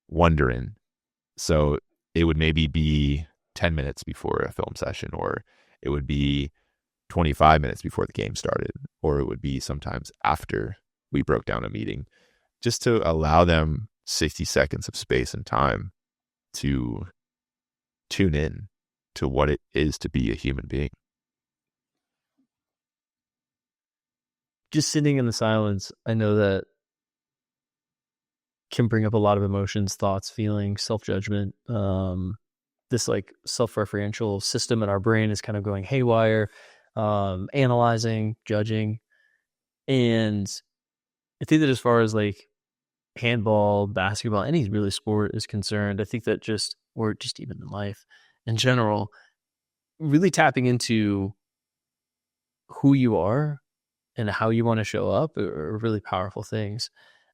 wondering. So it would maybe be 10 minutes before a film session, or it would be 25 minutes before the game started, or it would be sometimes after we broke down a meeting just to allow them 60 seconds of space and time to tune in to what it is to be a human being. Just sitting in the silence, I know that can bring up a lot of emotions, thoughts, feelings, self-judgment. This like self-referential system in our brain is kind of going haywire, analyzing, judging. And I think that as far as like handball, basketball, any really sport is concerned, I think that or just even in life in general, really tapping into who you are and how you want to show up are really powerful things.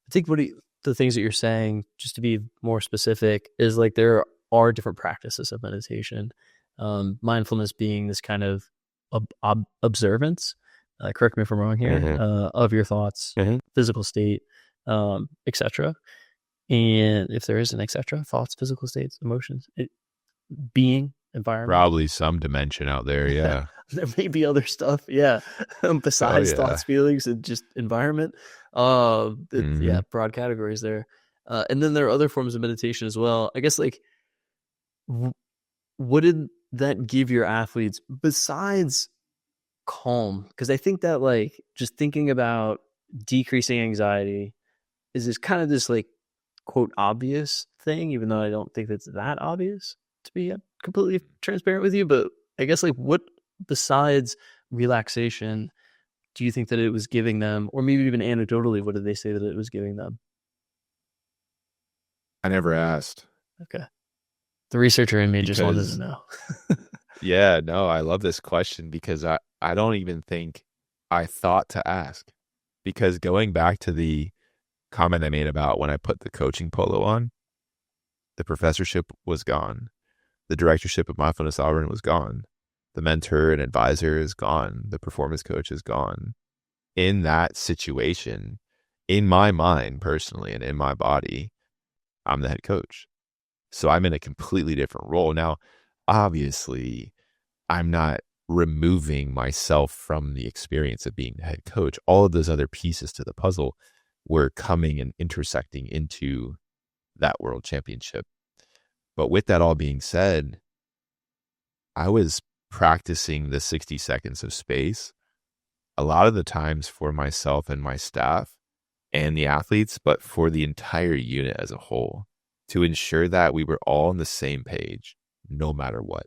I think the things that you're saying, just to be more specific, is like there are different practices of meditation. Mindfulness being this kind of observance, correct me if I'm wrong here, of your thoughts, physical state, etc. And if there is an etc., thoughts, physical states, emotions, being, environment. Probably some dimension out there, yeah. There may be other stuff, yeah, besides thoughts, feelings, and just environment. Yeah, broad categories there. And then there are other forms of meditation as well. I guess, like, what did that give your athletes besides calm? Because I think that, like, just thinking about decreasing anxiety is this kind of this, like, quote, obvious thing, even though I don't think that's that obvious, to be completely transparent with you. But I guess, like, what besides relaxation do you think that it was giving them, or maybe even anecdotally, what did they say that it was giving them? I never asked. Okay. The researcher in me just wanted to know. Yeah, no, I love this question because I don't even think I thought to ask. Because going back to the comment I made about when I put the coaching polo on, the professorship was gone. The directorship of Mindfulness Auburn was gone. The mentor and advisor is gone. The performance coach is gone. In that situation, in my mind personally and in my body, I'm the head coach. So I'm in a completely different role. Now, obviously, I'm not removing myself from the experience of being the head coach. All of those other pieces to the puzzle were coming and intersecting into that world championship. But with that all being said, I was practicing the 60 seconds of space a lot of the times for myself and my staff and the athletes, but for the entire unit as a whole, to ensure that we were all on the same page, no matter what.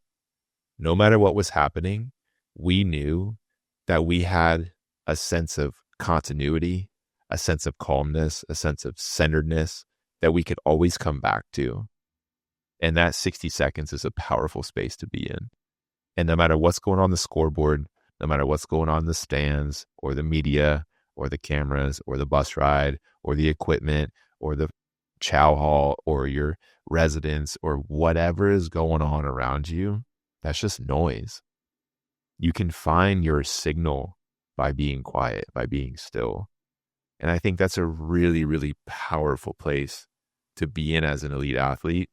No matter what was happening, we knew that we had a sense of continuity, a sense of calmness, a sense of centeredness that we could always come back to. And that 60 seconds is a powerful space to be in. And no matter what's going on the scoreboard, no matter what's going on in the stands or the media or the cameras or the bus ride or the equipment or the chow hall or your residence or whatever is going on around you, that's just noise. You can find your signal by being quiet, by being still. And I think that's a really, really powerful place to be in as an elite athlete.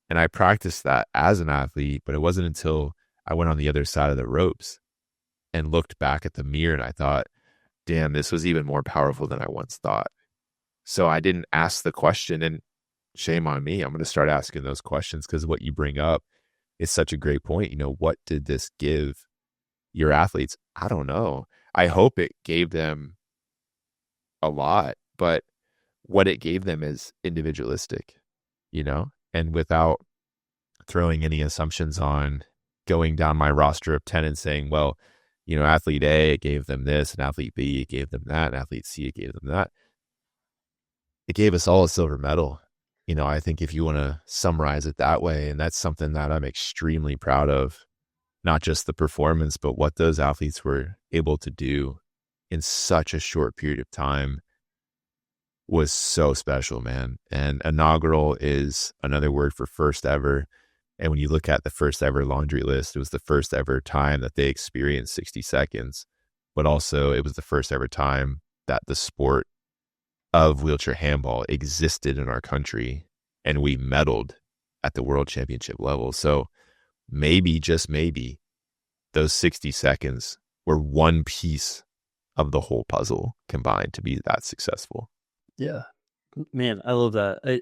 And I practiced that as an athlete, but it wasn't until I went on the other side of the ropes and looked back at the mirror and I thought, damn, this was even more powerful than I once thought. So I didn't ask the question, and shame on me. I'm going to start asking those questions because what you bring up is such a great point. You know, what did this give your athletes? I don't know. I hope it gave them a lot, but what it gave them is individualistic, you know, and without throwing any assumptions on going down my roster of 10 and saying, well, you know, athlete A, it gave them this, and athlete B, it gave them that, and athlete C, it gave them that. It gave us all a silver medal. You know, I think if you want to summarize it that way, and that's something that I'm extremely proud of, not just the performance, but what those athletes were able to do in such a short period of time was so special, man. And inaugural is another word for first ever. And when you look at the first ever laundry list, it was the first ever time that they experienced 60 seconds, but also it was the first ever time that the sport of wheelchair handball existed in our country and we medaled at the world championship level. So maybe, just maybe, those 60 seconds were one piece of the whole puzzle combined to be that successful. Yeah, man, I love that.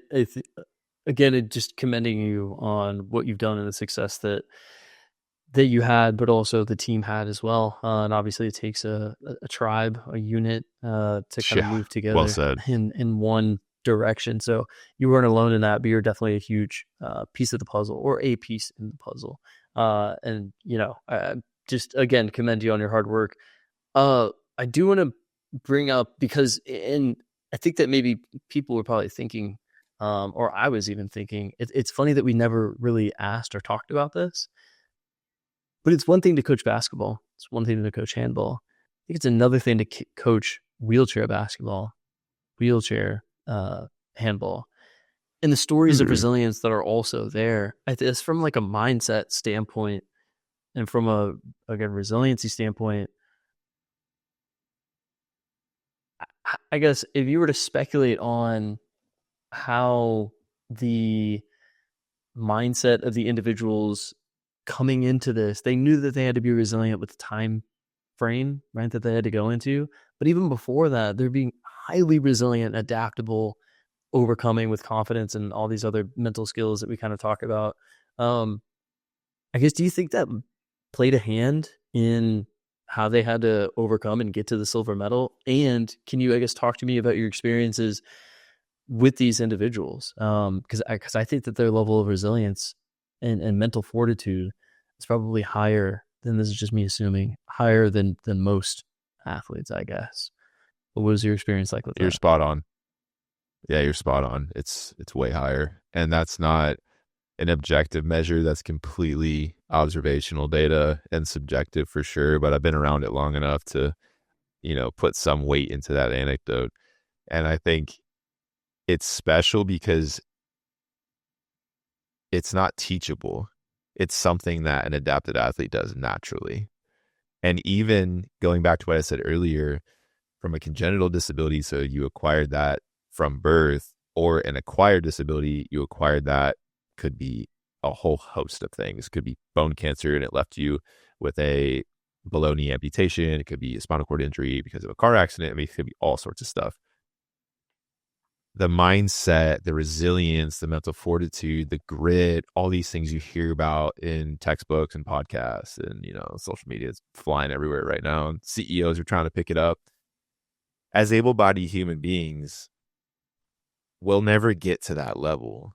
Again, just commending you on what you've done and the success that you had, but also the team had as well. And obviously, it takes a tribe, a unit, to kind of Yeah, move well together said. in one direction. So you weren't alone in that, but you're definitely a huge piece of the puzzle, or a piece in the puzzle. And I just again commend you on your hard work. I do want to bring up, because I think that maybe people were probably thinking, or I was even thinking, it's funny that we never really asked or talked about this. But it's one thing to coach basketball. It's one thing to coach handball. I think it's another thing to coach wheelchair basketball, wheelchair handball, and the stories of Ooh. resilience that are also there. It's from like a mindset standpoint, and from a, again, resiliency standpoint. I guess if you were to speculate on how the mindset of the individuals coming into this, they knew that they had to be resilient with the time frame, right, that they had to go into. But even before that, they're being highly resilient, adaptable, overcoming with confidence, and all these other mental skills that we kind of talk about. Um, I guess, do you think that played a hand in how they had to overcome and get to the silver medal? And can you, I guess, talk to me about your experiences with these individuals? Because I think that their level of resilience and mental fortitude is probably higher than, this is just me assuming, higher than most athletes, I guess. But what was your experience like with You're that? spot on. Yeah, you're spot on. It's way higher. And that's not an objective measure. That's completely observational data and subjective for sure. But I've been around it long enough to, put some weight into that anecdote. And I think it's special because it's not teachable. It's something that an adapted athlete does naturally. And even going back to what I said earlier, from a congenital disability, so you acquired that from birth, or an acquired disability, you acquired that, could be a whole host of things. Could be bone cancer and it left you with a below knee amputation. It could be a spinal cord injury because of a car accident. I mean, it could be all sorts of stuff. The mindset, the resilience, the mental fortitude, the grit, all these things you hear about in textbooks and podcasts, and social media is flying everywhere right now, and CEOs are trying to pick it up. As able-bodied human beings, we'll never get to that level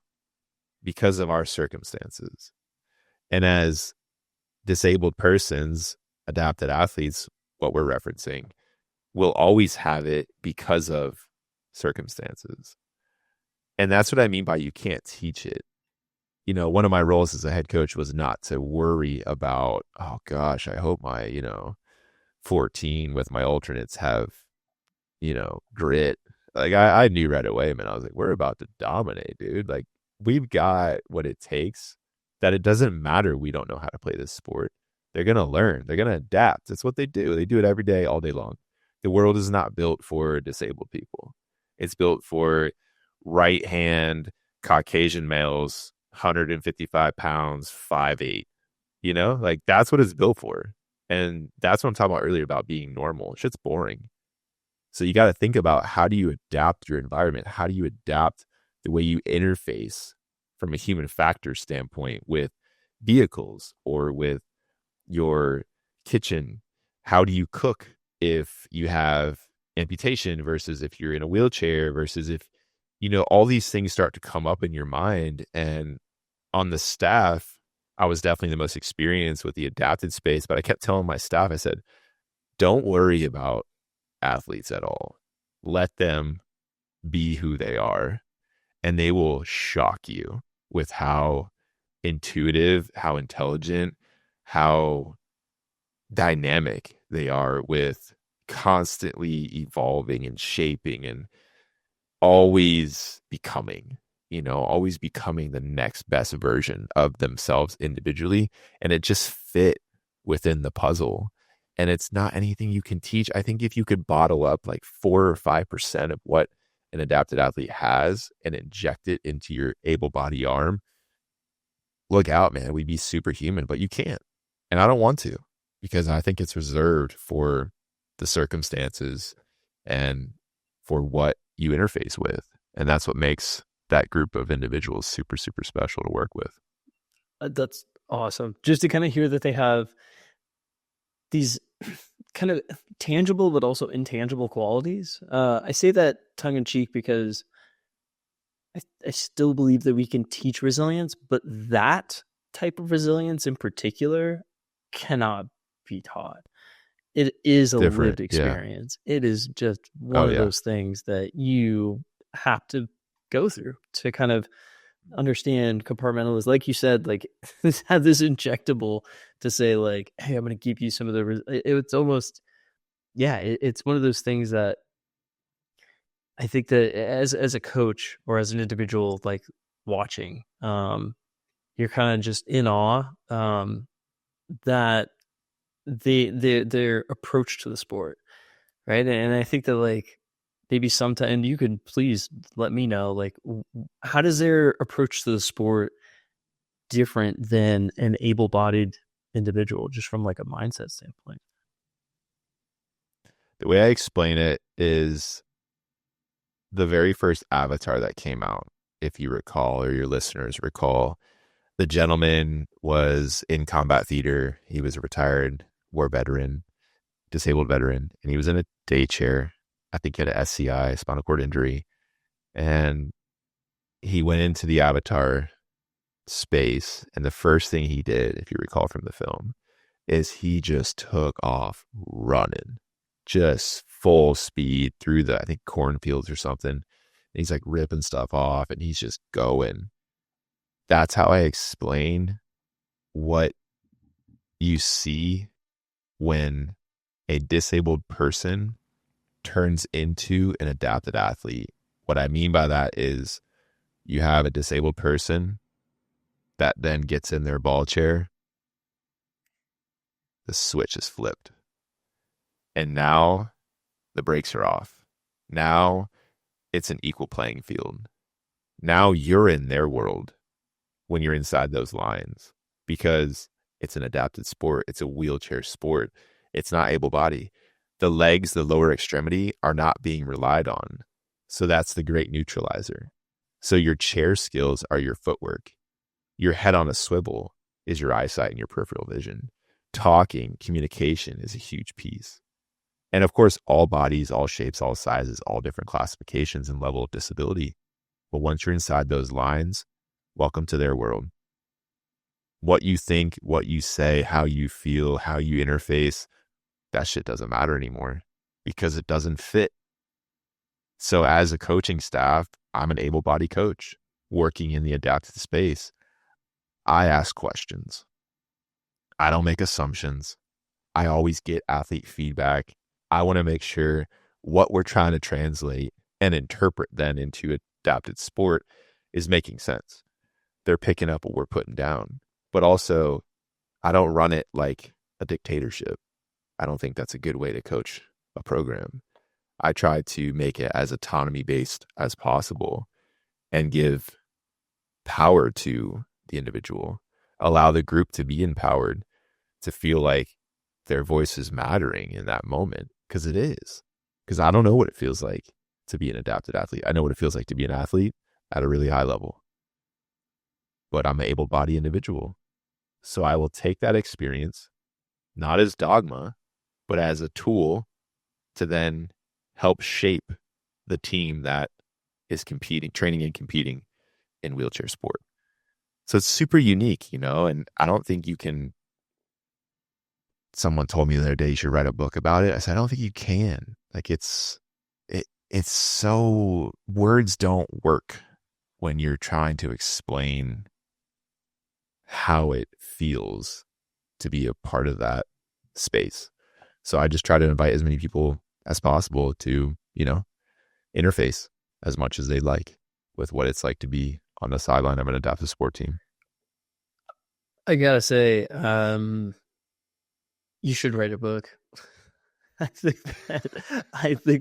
because of our circumstances. And as disabled persons, adapted athletes, what we're referencing, will always have it because of circumstances. And that's what I mean by you can't teach it. One of my roles as a head coach was not to worry about, oh gosh, I hope my, 14 with my alternates have, grit. Like I knew right away, man. I was like, we're about to dominate, dude. Like, we've got what it takes, that it doesn't matter we don't know how to play this sport. They're going to learn. They're going to adapt. It's what they do. They do it every day, all day long. The world is not built for disabled people. It's built for right hand Caucasian males, 155 pounds, 5'8". Like that's what it's built for. And that's what I'm talking about earlier about being normal. Shit's boring. So you got to think about, how do you adapt your environment? How do you adapt the way you interface from a human factor standpoint with vehicles or with your kitchen? How do you cook if you have amputation versus if you're in a wheelchair, versus if, all these things start to come up in your mind. And on the staff, I was definitely the most experienced with the adapted space, but I kept telling my staff, I said, don't worry about athletes at all. Let them be who they are, and they will shock you with how intuitive, how intelligent, how dynamic they are, with constantly evolving and shaping and always becoming, always becoming the next best version of themselves individually. And it just fit within the puzzle. And it's not anything you can teach. I think if you could bottle up like 4 or 5% of what an adapted athlete has and inject it into your able-bodied arm, look out, man, we'd be superhuman, but you can't. And I don't want to, because I think it's reserved for the circumstances and for what you interface with. And that's what makes that group of individuals super, super special to work with. That's awesome. Just to kind of hear that they have these kind of tangible but also intangible qualities. I say that tongue in cheek because I still believe that we can teach resilience, but that type of resilience in particular cannot be taught. It is a lived Different. Yeah. experience. It is just Oh, one of yeah. those things that you have to go through to kind of understand compartmentalize. Like you said, like have this injectable to say like, hey, I'm going to give you some of the. It's almost, yeah. It's one of those things that I think that as a coach or as an individual, like watching, you're kind of just in awe that their approach to the sport, right? And I think that like maybe sometime, and you could please let me know, like how does their approach to the sport different than an able-bodied individual, just from like a mindset standpoint? The way I explain it is the very first Avatar that came out, if you recall, or your listeners recall, the gentleman was in combat theater. He was a retired war veteran, disabled veteran, and he was in a day chair. I think he had a SCI, spinal cord injury. And he went into the Avatar space. And the first thing he did, if you recall from the film, is he just took off running, just full speed through the, I think, cornfields or something. And he's like ripping stuff off and he's just going. That's how I explain what you see when a disabled person turns into an adapted athlete. What I mean by that is you have a disabled person that then gets in their ball chair, the switch is flipped. And now the brakes are off. Now it's an equal playing field. Now you're in their world when you're inside those lines because it's an adapted sport. It's a wheelchair sport. It's not able body. The legs, the lower extremity are not being relied on. So that's the great neutralizer. So your chair skills are your footwork. Your head on a swivel is your eyesight and your peripheral vision. Talking, communication is a huge piece. And of course, all bodies, all shapes, all sizes, all different classifications and level of disability. But once you're inside those lines, welcome to their world. What you think, what you say, how you feel, how you interface, that shit doesn't matter anymore because it doesn't fit. So as a coaching staff, I'm an able-bodied coach working in the adapted space. I ask questions. I don't make assumptions. I always get athlete feedback. I want to make sure what we're trying to translate and interpret then into adapted sport is making sense. They're picking up what we're putting down. But also, I don't run it like a dictatorship. I don't think that's a good way to coach a program. I try to make it as autonomy-based as possible and give power to the individual, allow the group to be empowered, to feel like their voice is mattering in that moment, because it is. Because I don't know what it feels like to be an adapted athlete. I know what it feels like to be an athlete at a really high level. But I'm an able-bodied individual. So I will take that experience, not as dogma, but as a tool to then help shape the team that is competing, training and competing in wheelchair sport. So it's super unique, you know, and I don't think you can. Someone told me the other day you should write a book about it. I said, I don't think you can. Like it's so, words don't work when you're trying to explain how it feels to be a part of that space. So I just try to invite as many people as possible to, you know, interface as much as they'd like with what it's like to be on the sideline of an adaptive sport team. I gotta say, you should write a book. I think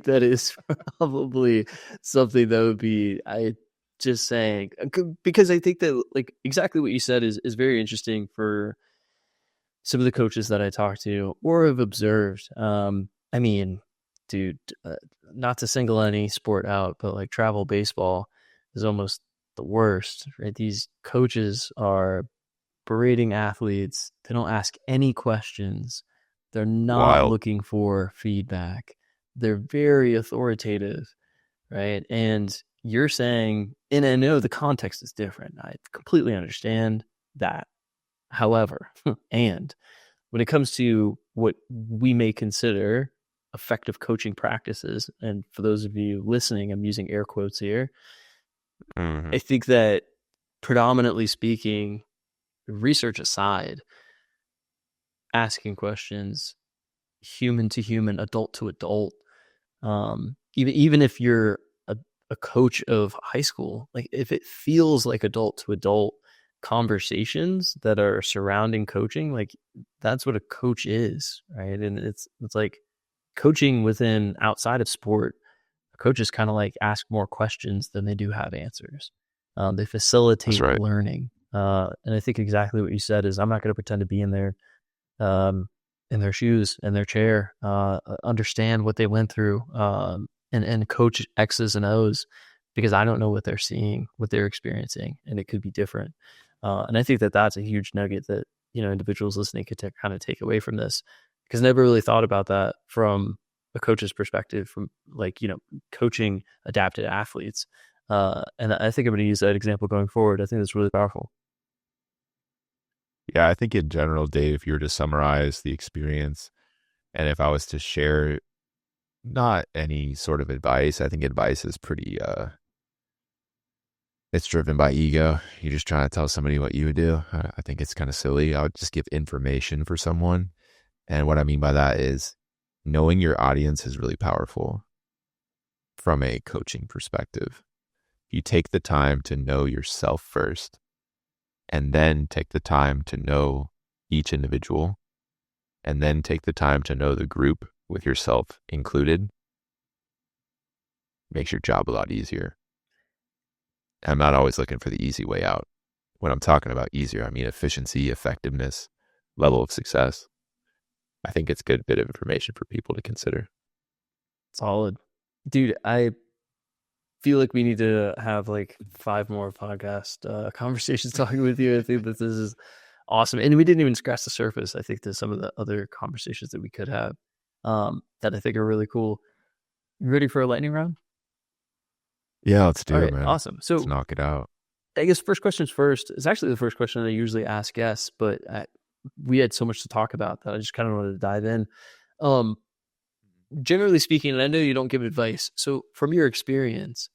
that is probably something that would be, I just saying, because I think that like exactly what you said is very interesting for some of the coaches that I talk to or have observed. I mean, dude, not to single any sport out, but like travel baseball is almost the worst, right? These coaches are berating athletes. They don't ask any questions. They're not Wild. looking for feedback. They're very authoritative, right? And you're saying, and I know the context is different. I completely understand that. However, and when it comes to what we may consider effective coaching practices, and for those of you listening, I'm using air quotes here, Hmm. I think that predominantly speaking, research aside, asking questions, human to human, adult to adult, even if you're a coach of high school, like if it feels like adult to adult conversations that are surrounding coaching, like that's what a coach is, right? And it's like coaching within outside of sport. Coaches kind of like ask more questions than they do have answers. They That's facilitate right. learning, and I think exactly what you said is I'm not going to pretend to be um, in their shoes, in their chair, understand what they went through, and coach X's and O's because I don't know what they're seeing, what they're experiencing, and it could be different. And I think that that's a huge nugget that individuals listening could kind of take away from this because I never really thought about that from a coach's perspective, from like coaching adapted athletes. And I think I'm going to use that example going forward. I think that's really powerful. Yeah, I think in general, Dave, if you were to summarize the experience, and if I was to share not any sort of advice, I think advice is pretty, it's driven by ego. You're just trying to tell somebody what you would do. I think it's kind of silly. I would just give information for someone. And what I mean by that is knowing your audience is really powerful from a coaching perspective. You take the time to know yourself first, and then take the time to know each individual, and then take the time to know the group with yourself included. Makes your job a lot easier. I'm not always looking for the easy way out. When I'm talking about easier, I mean efficiency, effectiveness, level of success. I think it's a good bit of information for people to consider. Solid, dude. I feel like we need to have like 5 more podcast conversations talking with you. I think that this is awesome, and we didn't even scratch the surface. I think there's some of the other conversations that we could have that I think are really cool. You ready for a lightning round? Yeah, let's All do it, right, man. awesome. Let's So knock it out. I guess first questions first. It's actually the first question I usually ask guests, but we had so much to talk about that I just kind of wanted to dive in. Um, Generally speaking, and I know you don't give advice, so from your experience,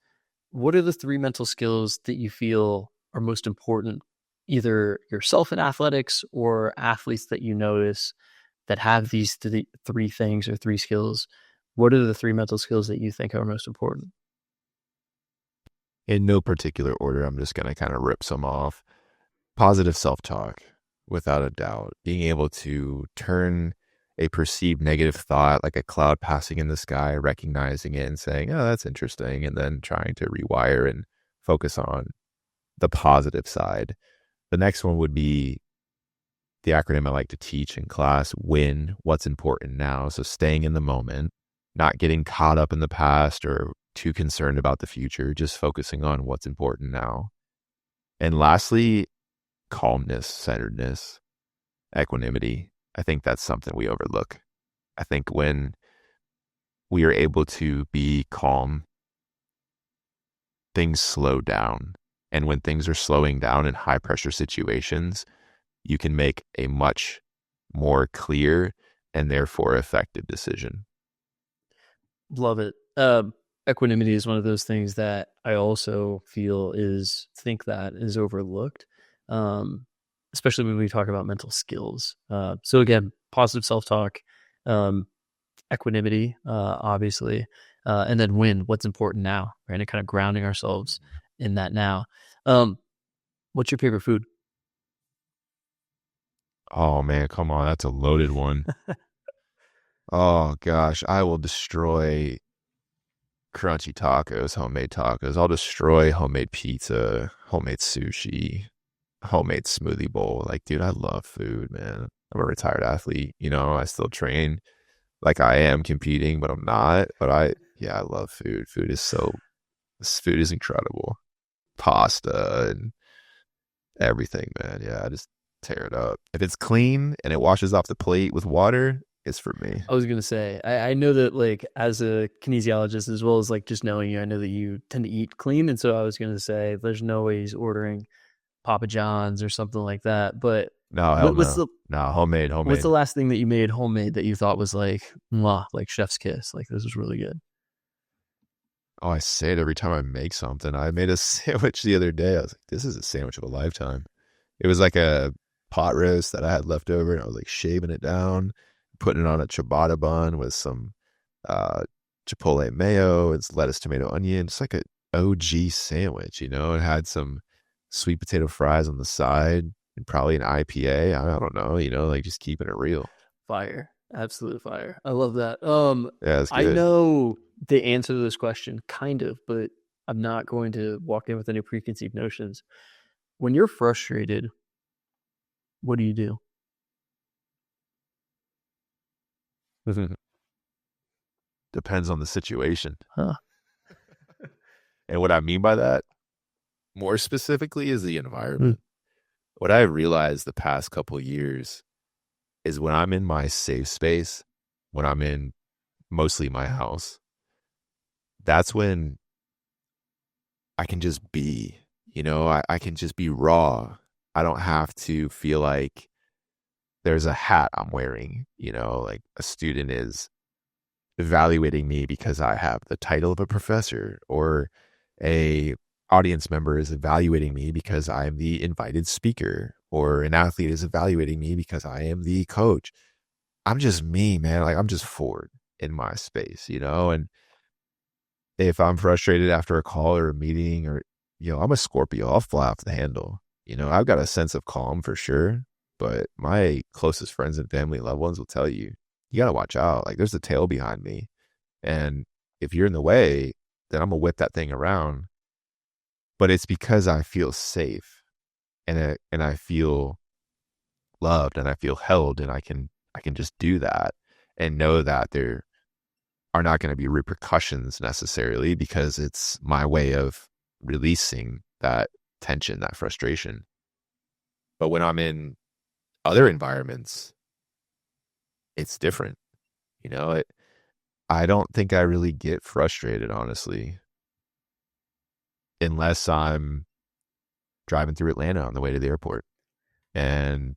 what are the 3 mental skills that you feel are most important, either yourself in athletics or athletes that you notice that have these 3 things or 3 skills? What are the 3 mental skills that you think are most important? In no particular order, I'm just going to kind of rip some off. Positive self-talk, without a doubt. Being able to turn a perceived negative thought, like a cloud passing in the sky, recognizing it and saying, oh, that's interesting, and then trying to rewire and focus on the positive side. The next one would be the acronym I like to teach in class, WIN, what's important now. So staying in the moment, not getting caught up in the past or too concerned about the future, just focusing on what's important now. And lastly, calmness, centeredness, equanimity. I think that's something we overlook. I think when we are able to be calm, things slow down. And when things are slowing down in high pressure situations, you can make a much more clear and therefore effective decision. Love it. Equanimity is one of those things that I also think that is overlooked, um, especially when we talk about mental skills. So again, positive self-talk, um, equanimity, obviously, and then what's important now, right? And kind of grounding ourselves in that now. Um, what's your favorite food? Oh man, come on. That's a loaded one. Oh gosh, I will destroy crunchy tacos, homemade tacos. I'll destroy homemade pizza, homemade sushi, homemade smoothie bowl. Like, dude, I love food, man. I'm a retired athlete. I still train. like I am competing, but I'm not. But yeah, I love food. This food is incredible. Pasta and everything, man. Yeah, I just tear it up. If it's clean and it washes off the plate with water, it's for me. I was gonna say, I know that like as a kinesiologist as well as like just knowing you, I know that you tend to eat clean, and so I was gonna say there's no way he's ordering Papa John's or something like that. But No, hell what's no. the No, homemade, what's the homemade. last thing that you made homemade that you thought was like, mwah, like chef's kiss? Like this was really good. Oh, I say it every time I make something. I made a sandwich the other day. I was like, this is a sandwich of a lifetime. It was like a pot roast that I had left over, and I was like shaving it down, putting it on a ciabatta bun with some uh, chipotle mayo and lettuce, tomato, onion. It's like a OG sandwich, you know. It had some sweet potato fries on the side and probably an IPA. I don't know, you know, like just keeping it real. Fire. Absolute fire. I love that. Yeah, it's I good. know the answer to this question, kind of, but I'm not going to walk in with any preconceived notions. When you're frustrated, what do you do? Depends on the situation. Huh. And what I mean by that, more specifically, is the Hmm. environment. What I've realized the past couple of years is when I'm in my safe space, when I'm in mostly my house, that's when I can just be, you know, I can just be raw. I don't have to feel like there's a hat I'm wearing, you know, like a student is evaluating me because I have the title of a professor, or a audience member is evaluating me because I'm the invited speaker, or an athlete is evaluating me because I am the coach. I'm just me, man. Like I'm just Ford in my space, you know? And if I'm frustrated after a call or a meeting, or, you know, I'm a Scorpio, I'll fly off the handle. You know, I've got a sense of calm for sure, but my closest friends and family, loved ones will tell you, you got to watch out. Like there's a tail behind me. And if you're in the way, then I'm going to whip that thing around. But it's because I feel safe, and I feel loved, and I feel held, and I can just do that and know that there are not going to be repercussions necessarily, because it's my way of releasing that tension, that frustration. But when I'm in other environments, it's different. You know, I don't think I really get frustrated, honestly, unless I'm driving through Atlanta on the way to the airport and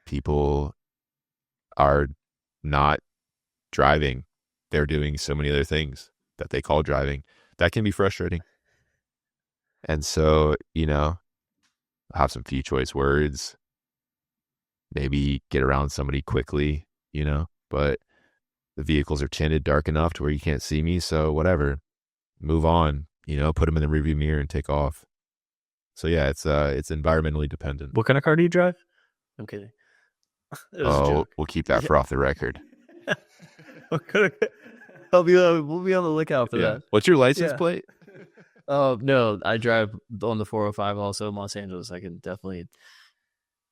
people are not driving. They're doing so many other things that they call driving. That can be frustrating. And so, you know, have some few choice words, maybe get around somebody quickly, you know, but the vehicles are tinted dark enough to where you can't see me. So whatever, move on, you know, put them in the rearview mirror and take off. So yeah, it's environmentally dependent. What kind of car do you drive? I'm kidding. It was a Oh, joke. we'll keep that Yeah. for off the record. We'll be on the lookout for Yeah. that. What's your license Yeah. plate? Oh no, I drive on the 405 also in Los Angeles. I can definitely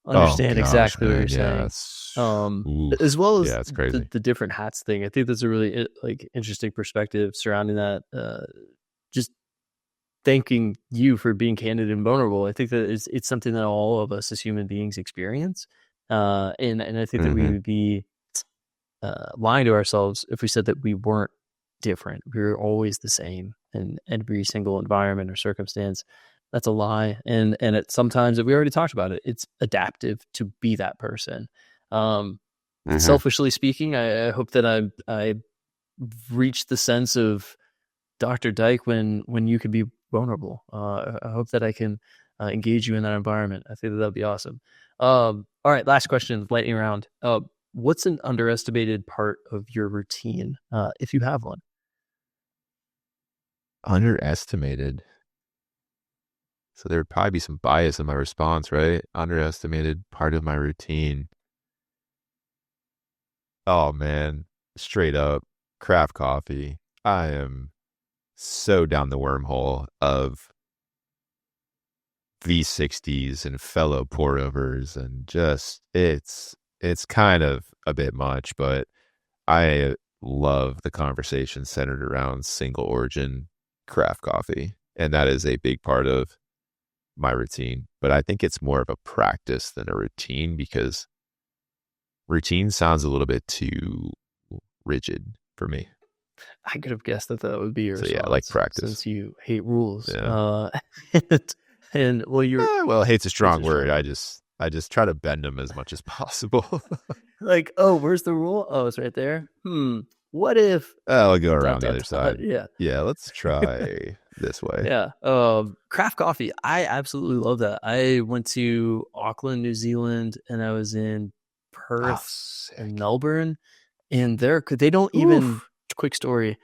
Oh understand gosh, exactly what you're man. Yeah. saying. It's, Um, as oof. well as Yeah, it's crazy. the different hats thing. I think that's a really like interesting perspective surrounding that. Just thanking you for being candid and vulnerable. I think that it's something that all of us as human beings experience. And I think that we Mm-hmm. would be lying to ourselves if we said that we weren't different. We were always the same in every single environment or circumstance. That's a lie. And it sometimes, we already talked about it, it's adaptive to be that person. Mm-hmm. Selfishly speaking, I hope that I reached the sense of Dr. Dyke when you could be vulnerable. I hope that I can engage you in that environment. I think that would be awesome. All right, last question, lightning round. What's an underestimated part of your routine, if you have one? Underestimated. So there would probably be some bias in my response, right? Underestimated part of my routine. Oh man, straight up, craft coffee. I am so down the wormhole of V60s and fellow pour overs, and just it's kind of a bit much, but I love the conversation centered around single origin craft coffee. And that is a big part of my routine. But I think it's more of a practice than a routine, because routine sounds a little bit too rigid for me. I could have guessed that would be your So yeah, I like response practice. since you hate rules. Yeah. And well, Well, hate's a strong a word. strong I word. just try to bend them as much as possible. Like, oh, where's the rule? Oh, it's right there. What if I'll go dot around the dot other dot? side. Yeah. Yeah, let's try this way. Yeah. Craft coffee. I absolutely love that. I went to Auckland, New Zealand, and I was in Oh, Perth and sick. Melbourne, and they don't even. Oof. Quick story.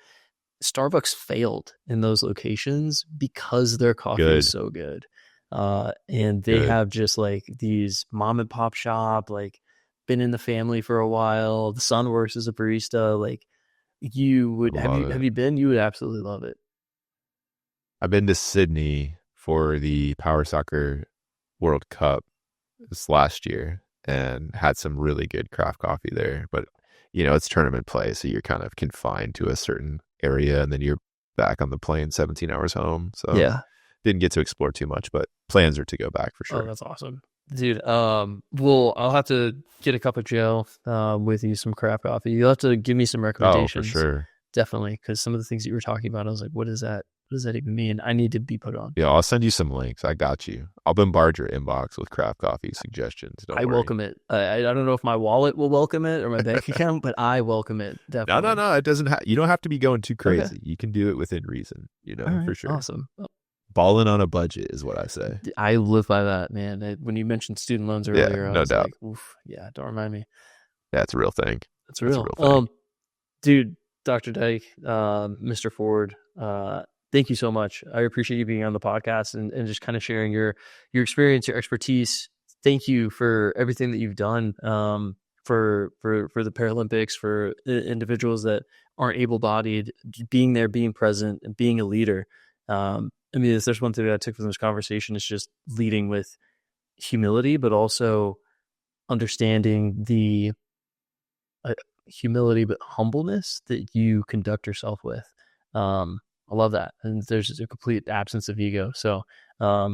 Starbucks failed in those locations because their coffee is Good, so good. And they good. have just like these mom and pop shop, like been in the family for a while. The son works as a barista. Like you would Love have it. you been? You would absolutely love it. I've been to Sydney for the Power Soccer World Cup this last year and had some really good craft coffee there. But, it's tournament play, so you're kind of confined to a certain area, and then you're back on the plane 17 hours home. So Yeah. didn't get to explore too much, but plans are to go back for Oh, sure. that's awesome. Dude, well, I'll have to get a cup of Joe with you, some craft coffee. You'll have to give me some Oh, for recommendations. sure. Definitely, because some of the things that you were talking about, I was like, what is that? What does that even mean? I need to be put on. Yeah, I'll send you some links. I got you. I'll bombard your inbox with craft coffee suggestions. Don't I worry. welcome it. I don't know if my wallet will welcome it or my bank account, but I welcome it No, no, definitely. no. It doesn't have. You don't have to be going too Okay. crazy. You can do it within reason. All right. For sure. Awesome. Balling on a budget is what I say. I live by that, man. When you mentioned student loans Yeah, earlier, I no was doubt. like, oof, yeah, don't remind me. That's a real thing. That's That's a real. real thing. Dude, Dr. Dyke, Mr. Ford, thank you so much. I appreciate you being on the podcast and just kind of sharing your experience, your expertise. Thank you for everything that you've done for the Paralympics, for individuals that aren't able-bodied, being there, being present, and being a leader. I mean, if there's one thing that I took from this conversation, it's just leading with humility, but also understanding the humility but humbleness that you conduct yourself with. I love that, and there's a complete absence of ego. So I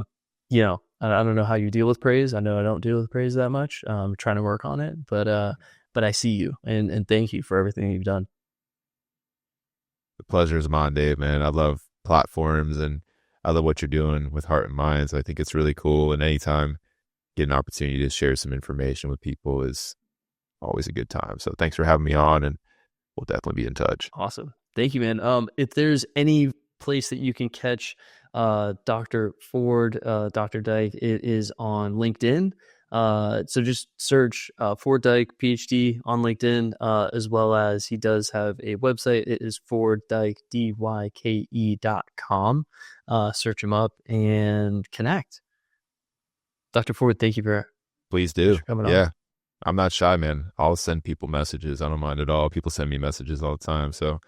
don't know how you deal with praise. I know I don't deal with praise that much. I'm trying to work on it, but I see you, and thank you for everything you've done. The pleasure is mine, Dave, man. I love platforms, and I love what you're doing with Heart and Minds. I think it's really cool, and anytime get an opportunity to share some information with people is always a good time. So thanks for having me on, and we'll definitely be in touch. Awesome. Thank you, man. If there's any place that you can catch Dr. Ford, Dr. Dyke, it is on LinkedIn. So just search Ford Dyke, PhD on LinkedIn, as well as he does have a website. It is FordDyke, DYKE.com. Search him up and connect. Dr. Ford, thank you Please do. for coming on. Yeah. I'm not shy, man. I'll send people messages. I don't mind at all. People send me messages all the time. So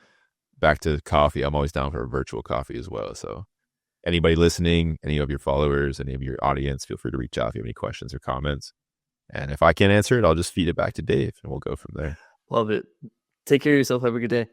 back to coffee, I'm always down for a virtual coffee as well. So anybody listening, any of your followers, any of your audience, feel free to reach out if you have any questions or comments. And if I can't answer it, I'll just feed it back to Dave and we'll go from there. Love it. Take care of yourself. Have a good day.